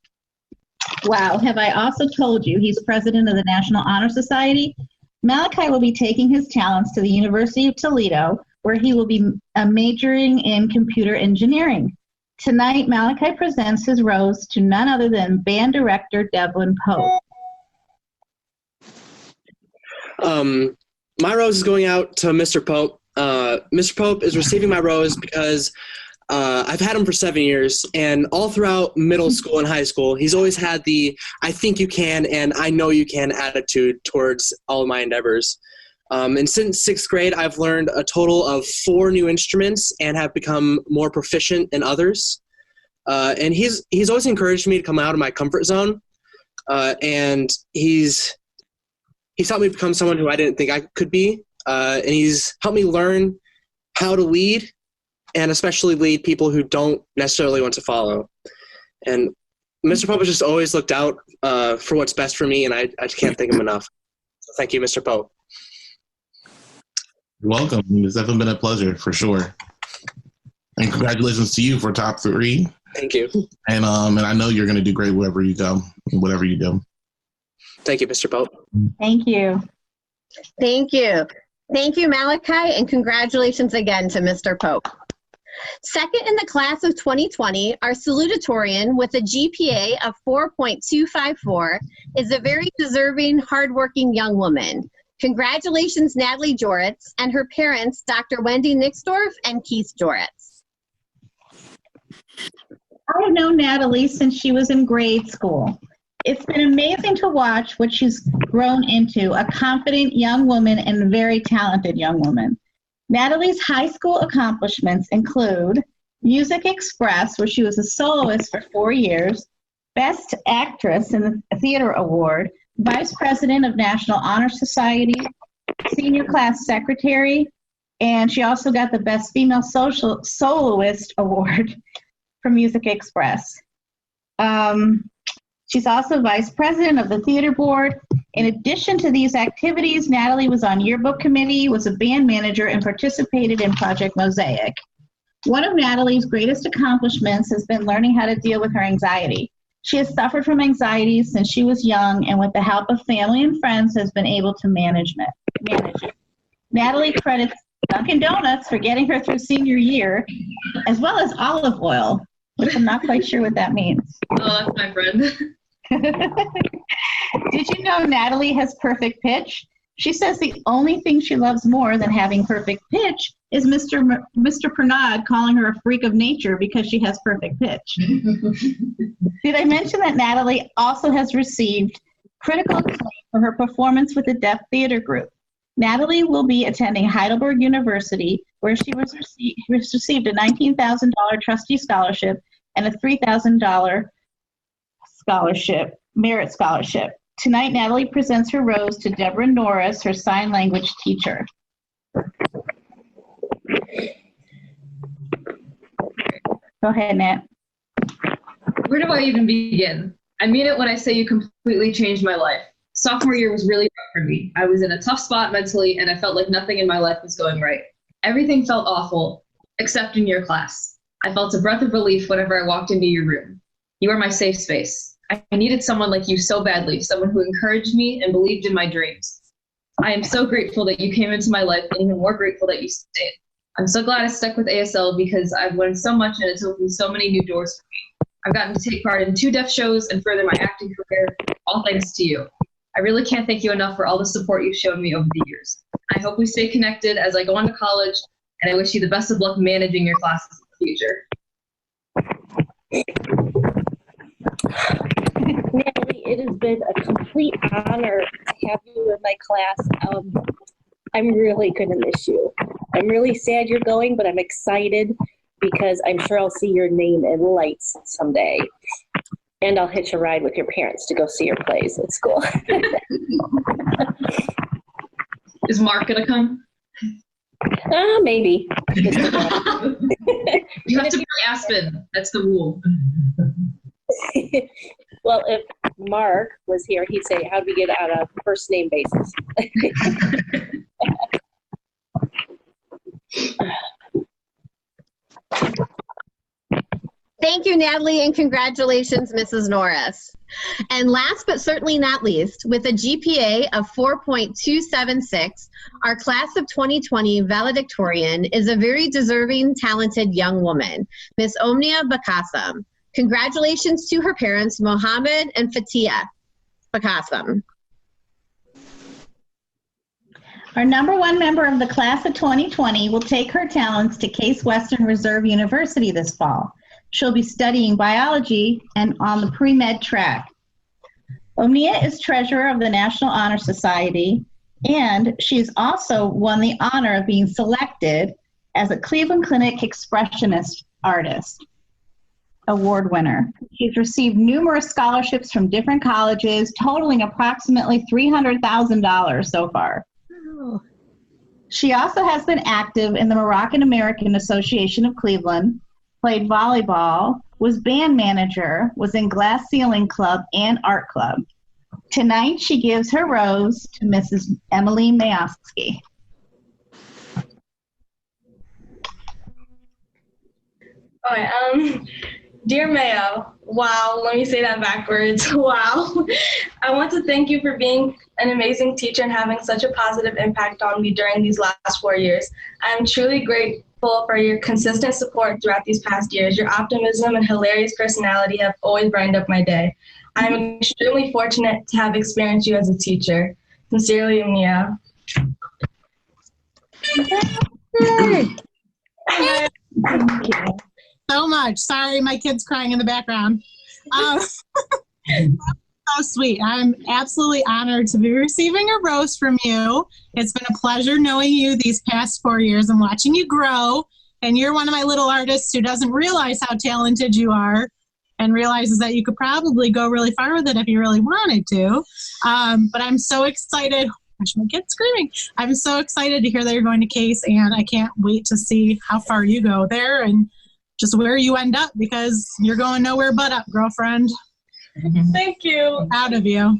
Wow, have I also told you he's president of the National Honor Society? Malachi will be taking his talents to the University of Toledo, where he will be majoring in computer engineering. Tonight, Malachi presents his rose to none other than band director Devlin Pope. My rose is going out to Mr. Pope. Mr. Pope is receiving my rose because I've had him for 7 years, and all throughout middle school and high school, he's always had the I think you can and I know you can attitude towards all of my endeavors. And since 6th grade, I've learned a total of 4 new instruments and have become more proficient in others. And he's always encouraged me to come out of my comfort zone, and he's helped me become someone who I didn't think I could be, and he's helped me learn how to lead, and especially lead people who don't necessarily want to follow. And Mr. Pope has just always looked out for what's best for me, and I can't thank him enough. So thank you, Mr. Pope. You're welcome. It's definitely been a pleasure, for sure. And congratulations to you for top 3. Thank you. And I know you're going to do great wherever you go, whatever you do. Thank you, Mr. Pope. Thank you. Thank you. Thank you, Malachi, and congratulations again to Mr. Pope. Second in the class of 2020, our salutatorian with a GPA of 4.254 is a very deserving, hardworking young woman. Congratulations, Natalie Joritz, and her parents, Dr. Wendy Nixdorf and Keith Joritz. I have known Natalie since she was in grade school. It's been amazing to watch what she's grown into, a confident young woman and a very talented young woman. Natalie's high school accomplishments include Music Express, where she was a soloist for 4 years, Best Actress in the Theater Award, Vice President of National Honor Society, Senior Class Secretary, and she also got the Best Female Soloist Award for Music Express. She's also Vice President of the Theater Board. In addition to these activities, Natalie was on yearbook committee, was a band manager, and participated in Project Mosaic. One of Natalie's greatest accomplishments has been learning how to deal with her anxiety. She has suffered from anxiety since she was young, and with the help of family and friends has been able to manage it. Natalie credits Dunkin' Donuts for getting her through senior year, as well as olive oil, which I'm not quite sure what that means. Oh, that's my friend. Did you know Natalie has perfect pitch? She says the only thing she loves more than having perfect pitch is Mr. Pernod calling her a freak of nature because she has perfect pitch. Did I mention that Natalie also has received critical acclaim for her performance with the Deaf Theater Group? Natalie will be attending Heidelberg University, where she received a $19,000 trustee scholarship and a $3,000 merit scholarship. Tonight, Natalie presents her rose to Deborah Norris, her sign language teacher. Go ahead, Nat. Where do I even begin? I mean it when I say you completely changed my life. Sophomore year was really rough for me. I was in a tough spot mentally, and I felt like nothing in my life was going right. Everything felt awful, except in your class. I felt a breath of relief whenever I walked into your room. You were my safe space. I needed someone like you so badly, someone who encouraged me and believed in my dreams. I am so grateful that you came into my life and even more grateful that you stayed. I'm so glad I stuck with ASL because I've learned so much and it's opened so many new doors for me. I've gotten to take part in 2 deaf shows and further my acting career, all thanks to you. I really can't thank you enough for all the support you've shown me over the years. I hope we stay connected as I go on to college, and I wish you the best of luck managing your classes in the future. Natalie, it has been a complete honor to have you in my class. I'm really going to miss you. I'm really sad you're going, but I'm excited because I'm sure I'll see your name in lights someday. And I'll hitch a ride with your parents to go see your plays at school. Is Mark going to come? Maybe. You have to be Aspen. That's the rule. Well, if Mark was here, he'd say, how do we get on a first name basis? Thank you, Natalie, and congratulations, Mrs. Norris. And last but certainly not least, with a GPA of 4.276, our class of 2020 valedictorian is a very deserving, talented young woman, Miss Omnia Bakasam. Congratulations to her parents, Mohammed and Fatia Bakasam. Our #1 member of the class of 2020 will take her talents to Case Western Reserve University this fall. She'll be studying biology and on the pre-med track. Omnia is treasurer of the National Honor Society, and she's also won the honor of being selected as a Cleveland Clinic Expressionist Artist Award winner. She's received numerous scholarships from different colleges, totaling approximately $300,000 so far. Oh. She also has been active in the Moroccan American Association of Cleveland, played volleyball, was band manager, was in Glass Ceiling Club and Art Club. Tonight, she gives her rose to Mrs. Emily Mayoski. Okay, dear Mayo, wow, let me say that backwards, wow. I want to thank you for being an amazing teacher and having such a positive impact on me during these last 4 years. I'm truly grateful for your consistent support throughout these past years. Your optimism and hilarious personality have always brightened up my day. I'm extremely fortunate to have experienced you as a teacher. Sincerely, Mia. Thank you so much. Sorry, my kid's crying in the background. So sweet. I'm absolutely honored to be receiving a rose from you. It's been a pleasure knowing you these past 4 years and watching you grow. And you're one of my little artists who doesn't realize how talented you are and realizes that you could probably go really far with it if you really wanted to. But I'm so excited. Gosh, my kid's screaming. I'm so excited to hear that you're going to Case, and I can't wait to see how far you go there and just where you end up, because you're going nowhere but up, girlfriend. Thank you. Proud of you.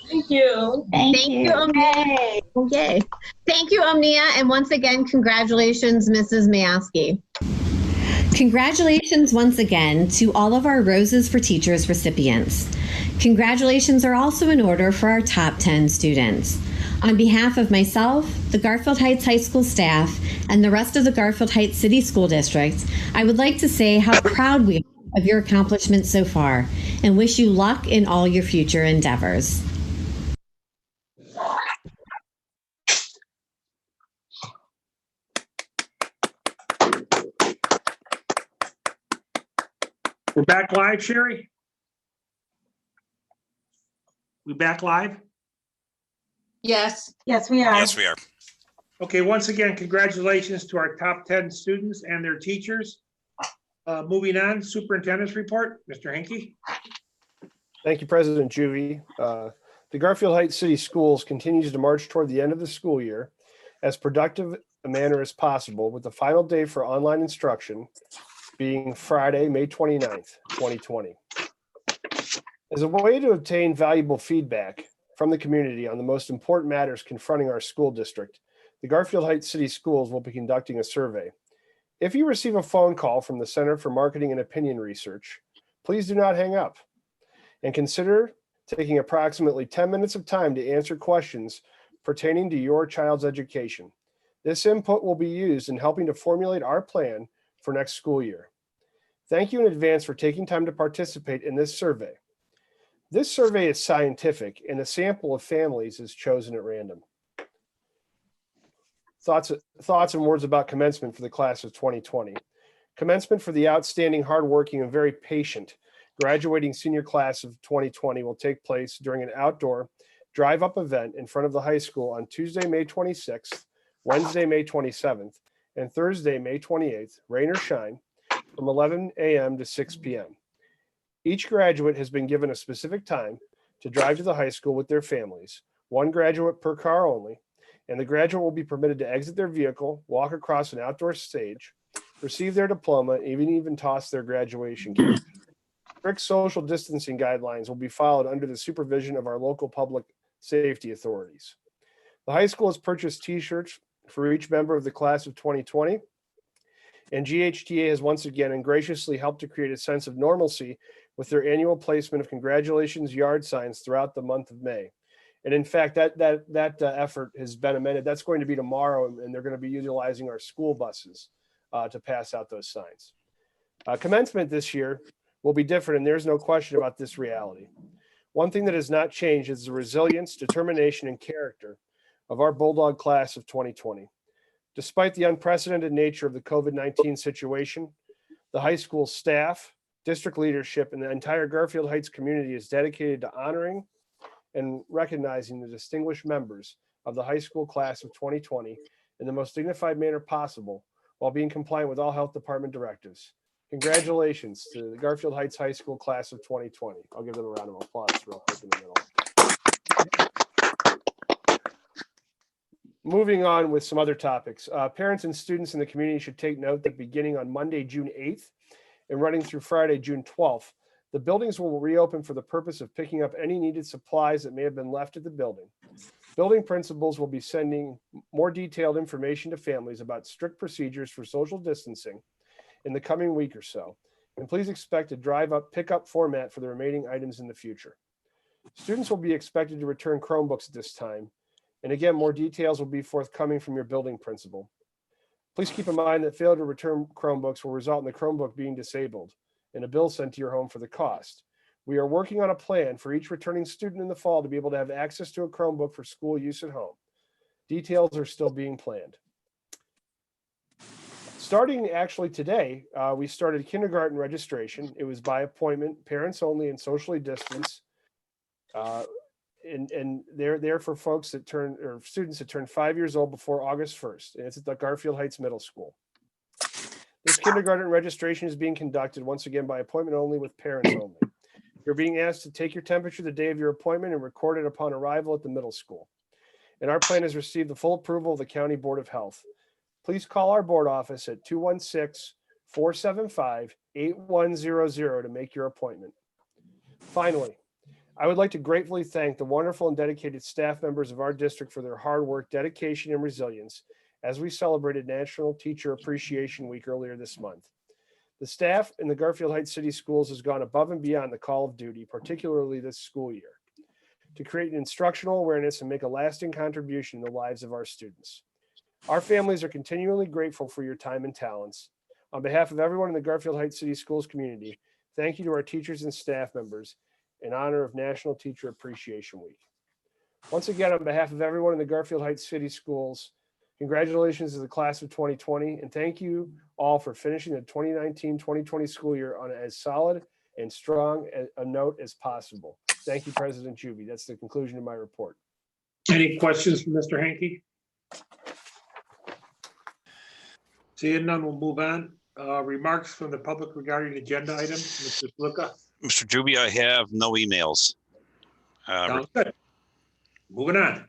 Thank you. Thank you, Omnia. Yay. Thank you, Omnia. And once again, congratulations, Mrs. Mayoski. Congratulations once again to all of our Roses for Teachers recipients. Congratulations are also in order for our top 10 students. On behalf of myself, the Garfield Heights High School staff, and the rest of the Garfield Heights City School District, I would like to say how proud we are of your accomplishments so far and wish you luck in all your future endeavors. We're back live, Sherry? We back live? Yes. Yes, we are. Yes, we are. Okay, once again, congratulations to our top 10 students and their teachers. Moving on, superintendent's report, Mr. Henke. Thank you, President Juvie. The Garfield Heights City Schools continues to march toward the end of the school year as productive a manner as possible, with the final day for online instruction being Friday, May 29th, 2020. As a way to obtain valuable feedback from the community on the most important matters confronting our school district, the Garfield Heights City Schools will be conducting a survey. If you receive a phone call from the Center for Marketing and Opinion Research, please do not hang up and consider taking approximately 10 minutes of time to answer questions pertaining to your child's education. This input will be used in helping to formulate our plan for next school year. Thank you in advance for taking time to participate in this survey. This survey is scientific and the sample of families is chosen at random. Thoughts and words about commencement for the class of 2020. Commencement for the outstanding, hardworking, and very patient graduating senior class of 2020 will take place during an outdoor drive-up event in front of the high school on Tuesday, May 26th, Wednesday, May 27th, and Thursday, May 28th, rain or shine, from 11 a.m. to 6 p.m. Each graduate has been given a specific time to drive to the high school with their families, one graduate per car only, and the graduate will be permitted to exit their vehicle, walk across an outdoor stage, receive their diploma, and even toss their graduation cake. Strict social distancing guidelines will be followed under the supervision of our local public safety authorities. The high school has purchased T-shirts for each member of the class of 2020, and GHTA has once again and graciously helped to create a sense of normalcy with their annual placement of congratulations yard signs throughout the month of May. And in fact, that effort has been amended. That's going to be tomorrow, and they're going to be utilizing our school buses to pass out those signs. Commencement this year will be different, and there's no question about this reality. One thing that has not changed is the resilience, determination, and character of our Bulldog class of 2020. Despite the unprecedented nature of the COVID-19 situation, the high school staff, district leadership, and the entire Garfield Heights community is dedicated to honoring and recognizing the distinguished members of the high school class of 2020 in the most dignified manner possible while being compliant with all health department directives. Congratulations to the Garfield Heights High School class of 2020. I'll give them a round of applause real quick in the middle. Moving on with some other topics. Parents and students in the community should take note that beginning on Monday, June 8th and running through Friday, June 12th, the buildings will reopen for the purpose of picking up any needed supplies that may have been left at the building. Building principals will be sending more detailed information to families about strict procedures for social distancing in the coming week or so. And please expect a drive-up pickup format for the remaining items in the future. Students will be expected to return Chromebooks at this time. And again, more details will be forthcoming from your building principal. Please keep in mind that failure to return Chromebooks will result in the Chromebook being disabled and a bill sent to your home for the cost. We are working on a plan for each returning student in the fall to be able to have access to a Chromebook for school use at home. Details are still being planned. Starting actually today, we started kindergarten registration. It was by appointment, parents only, and socially distanced. And they're there for folks that turn, or students that turn 5 years old before August 1st. And it's at the Garfield Heights Middle School. This kindergarten registration is being conducted once again by appointment only with parents only. You're being asked to take your temperature the day of your appointment and record it upon arrival at the middle school. And our plan has received the full approval of the County Board of Health. Please call our board office at 216-475-8100 to make your appointment. Finally, I would like to gratefully thank the wonderful and dedicated staff members of our district for their hard work, dedication, and resilience as we celebrated National Teacher Appreciation Week earlier this month. The staff in the Garfield Heights City Schools has gone above and beyond the call of duty, particularly this school year, to create an instructional awareness and make a lasting contribution in the lives of our students. Our families are continually grateful for your time and talents. On behalf of everyone in the Garfield Heights City Schools community, thank you to our teachers and staff members in honor of National Teacher Appreciation Week. Once again, on behalf of everyone in the Garfield Heights City Schools, congratulations to the class of 2020, and thank you all for finishing the 2019-2020 school year on as solid and strong a note as possible. Thank you, President Juby. That's the conclusion of my report. Any questions for Mr. Hankey? Seeing none, we'll move on. Remarks from the public regarding agenda items, Mr. Sluka. Mr. Juby, I have no emails. Sounds good. Moving on.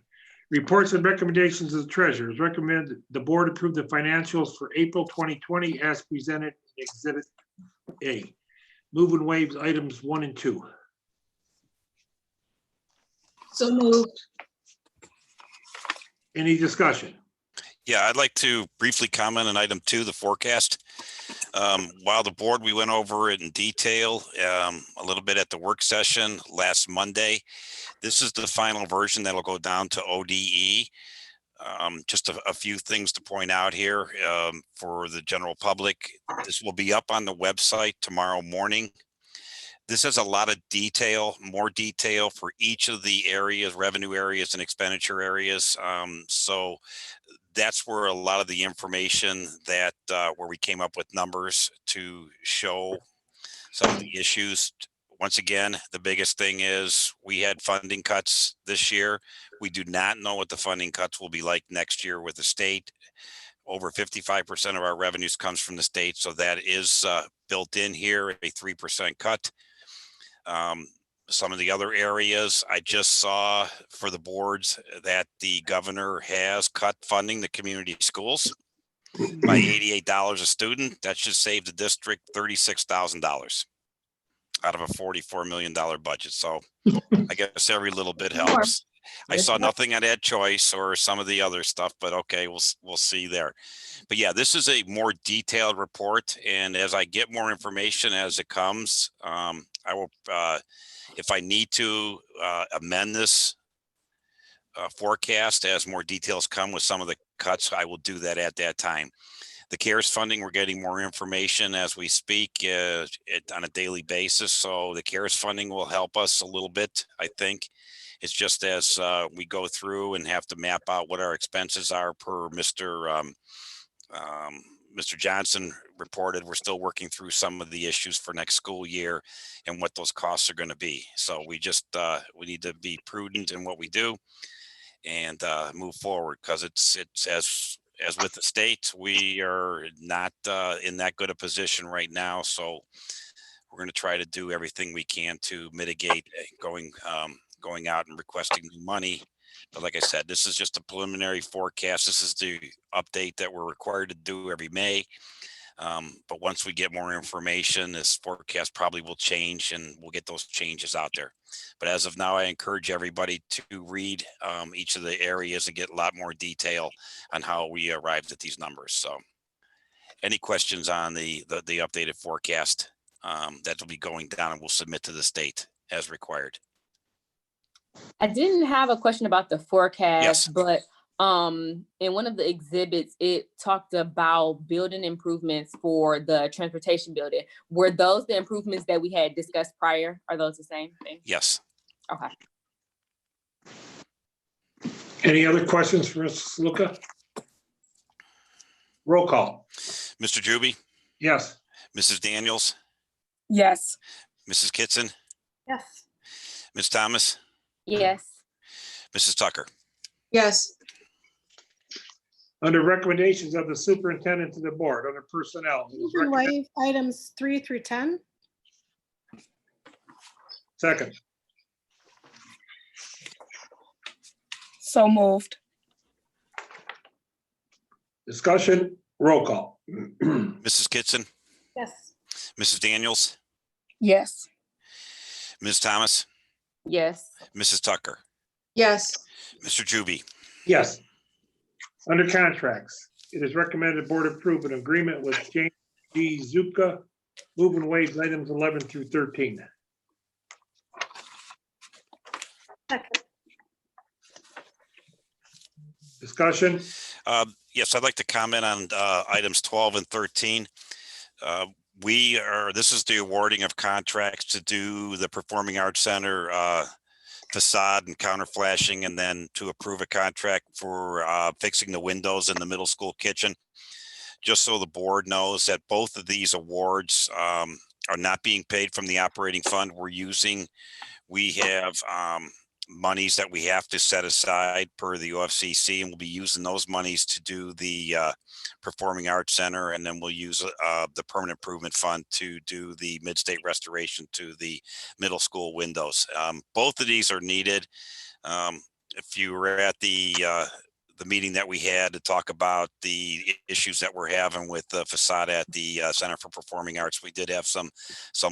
Reports and recommendations of the treasurers. Recommend the board approve the financials for April 2020 as presented in Exhibit A. Move and waive items 1 and 2. So moved. Any discussion? Yeah, I'd like to briefly comment on item 2, the forecast. While the board, we went over it in detail a little bit at the work session last Monday. This is the final version that'll go down to ODE. Just a few things to point out here for the general public. This will be up on the website tomorrow morning. This has a lot of detail, more detail for each of the areas, revenue areas and expenditure areas. So that's where a lot of the information that where we came up with numbers to show some of the issues. Once again, the biggest thing is we had funding cuts this year. We do not know what the funding cuts will be like next year with the state. Over 55% of our revenues comes from the state. So that is built in here, a 3% cut. Some of the other areas I just saw for the boards that the governor has cut funding to community schools by $88 a student. That should save the district $36,000 out of a $44 million budget. So I guess every little bit helps. I saw nothing on Ed Choice or some of the other stuff, but okay, we'll see there. But yeah, this is a more detailed report, and as I get more information as it comes, I will, if I need to amend this forecast as more details come with some of the cuts, I will do that at that time. The CARES funding, we're getting more information as we speak on a daily basis. So the CARES funding will help us a little bit, I think. It's just as we go through and have to map out what our expenses are per Mr. Johnson reported. We're still working through some of the issues for next school year and what those costs are going to be. So we just we need to be prudent in what we do and move forward, because it's as with the state, we are not in that good a position right now. So we're going to try to do everything we can to mitigate going out and requesting new money. But like I said, this is just a preliminary forecast. This is the update that we're required to do every May. But once we get more information, this forecast probably will change and we'll get those changes out there. But as of now, I encourage everybody to read each of the areas and get a lot more detail on how we arrived at these numbers. So any questions on the updated forecast that will be going down and we'll submit to the state as required. I didn't have a question about the forecast, yes, but in one of the exhibits, it talked about building improvements for the transportation building. Were those the improvements that we had discussed prior? Are those the same thing? Yes. Okay. Any other questions for Ms. Luca? Roll call. Mr. Juby? Yes. Mrs. Daniels? Yes. Mrs. Kitson? Yes. Ms. Thomas? Yes. Mrs. Tucker? Yes. Under recommendations of the superintendent to the board, under personnel. You can waive items 3 through 10. Second. So moved. Discussion, roll call. Mrs. Kitson? Yes. Mrs. Daniels? Yes. Ms. Thomas? Yes. Mrs. Tucker? Yes. Mr. Juby? Yes. Under contracts, it is recommended the board approve an agreement with James G. Zupka, move and waive items 11 through 13. Second. Discussion? Yes, I'd like to comment on items 12 and 13. This is the awarding of contracts to do the Performing Arts Center facade and counter flashing, and then to approve a contract for fixing the windows in the middle school kitchen. Just so the board knows that both of these awards are not being paid from the operating fund we have monies that we have to set aside per the OFCC, and we'll be using those monies to do the Performing Arts Center, and then we'll use the Permanent Improvement Fund to do the mid-state restoration to the middle school windows. Both of these are needed. If you were at the meeting that we had to talk about the issues that we're having with the facade at the Center for Performing Arts, we did have some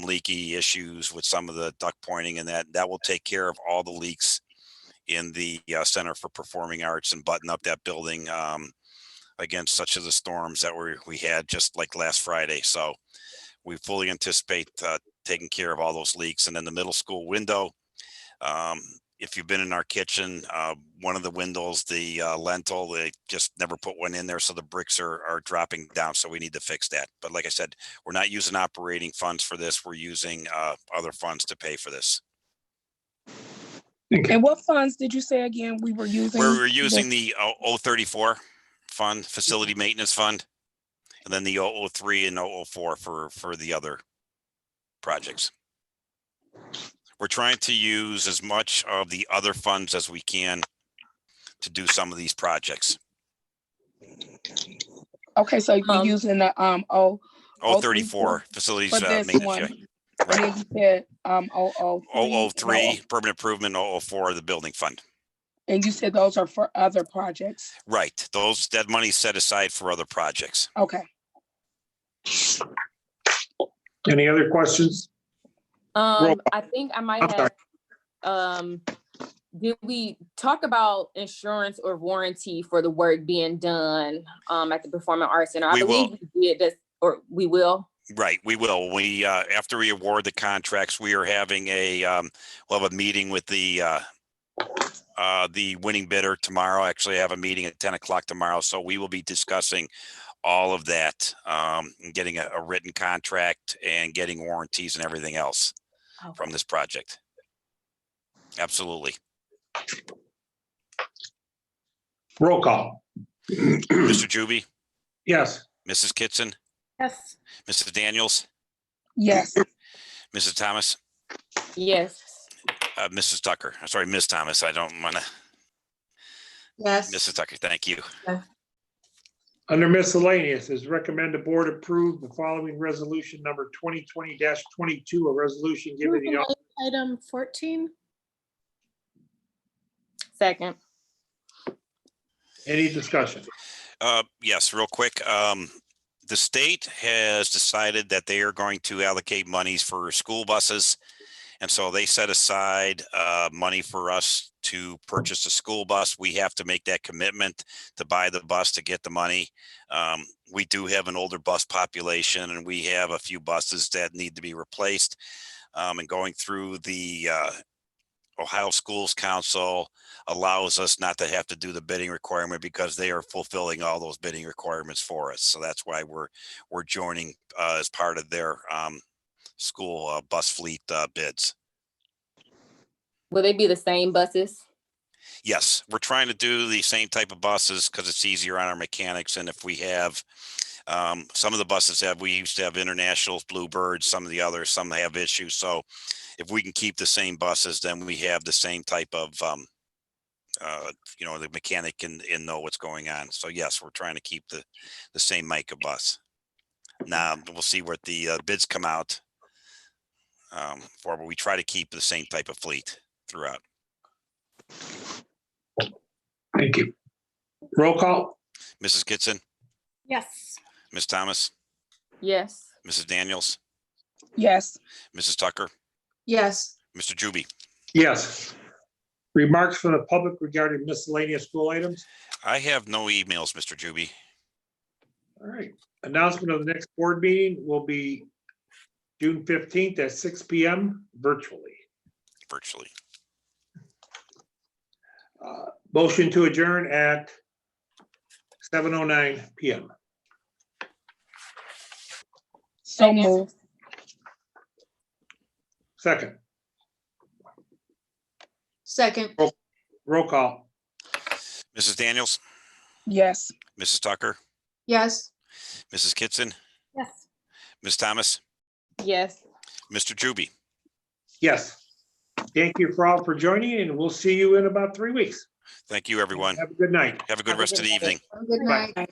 leaky issues with some of the duct pointing, and that will take care of all the leaks in the Center for Performing Arts and button up that building against such of the storms that we had just like last Friday. So we fully anticipate taking care of all those leaks. And then the middle school window, if you've been in our kitchen, one of the windows, the lentil, they just never put one in there. So the bricks are dropping down. So we need to fix that. But like I said, we're not using operating funds for this. We're using other funds to pay for this. And what funds did you say again we were using? We're using the 034 fund, facility maintenance fund, and then the 003 and 004 for the other projects. We're trying to use as much of the other funds as we can to do some of these projects. Okay, so you're using the 034 facilities for this maintenance. one. Yeah. Right. And then you said 003 permanent improvement, 004 the building fund. And you said those are for other projects. Right. That money is set aside for other projects. Okay. Any other questions? I think I might have, did we talk about insurance or warranty for the work being done at the Performing Arts Center? I believe we did this, or we will. Right, we will. We after we award the contracts, we are having we'll have a meeting with the winning bidder tomorrow. Actually, I have a meeting at 10 o'clock tomorrow, so we will be discussing all of that, and getting a written contract and getting warranties and everything else from this project. Absolutely. Roll call. Mr. Juby? Yes. Mrs. Kitson? Yes. Mrs. Daniels? Yes. Mrs. Thomas? Yes. Mrs. Tucker? I'm sorry, Ms. Thomas. I don't want to. Yes. Mrs. Tucker, thank you. Yes. Under miscellaneous, is recommend the board approve the following resolution number 2020-22, a resolution giving the. Item 14. Second. Any discussion? Yes, real quick. The state has decided that they are going to allocate monies for school buses. And so they set aside money for us to purchase a school bus. We have to make that commitment to buy the bus to get the money. We do have an older bus population, and we have a few buses that need to be replaced. And going through the Ohio Schools Council allows us not to have to do the bidding requirement because they are fulfilling all those bidding requirements for us. So that's why we're joining as part of their school bus fleet bids. Will they be the same buses? Yes, we're trying to do the same type of buses because it's easier on our mechanics. And if we have some of the buses we used to have Internationals, Bluebirds, some of the others, some have issues. So if we can keep the same buses, then we have the same type of, the mechanic can know what's going on. So yes, we're trying to keep the same Mica bus. Now we'll see what the bids come out for, but we try to keep the same type of fleet throughout. Thank you. Roll call. Mrs. Kitson? Yes. Ms. Thomas? Yes. Mrs. Daniels? Yes. Mrs. Tucker? Yes. Mr. Juby? Yes. Remarks from the public regarding miscellaneous school items? I have no emails, Mr. Juby. All right. Announcement of the next board meeting will be June 15th at 6 p.m. virtually. Motion to adjourn at 7:09 p.m. So moved. Second. Second. Roll call. Mrs. Daniels? Yes. Mrs. Tucker? Yes. Mrs. Kitson? Yes. Ms. Thomas? Yes. Mr. Juby? Yes. Thank you for all for joining, and we'll see you in about 3 weeks. Thank you, everyone. Have a good night. Have a good rest of the evening. Good night.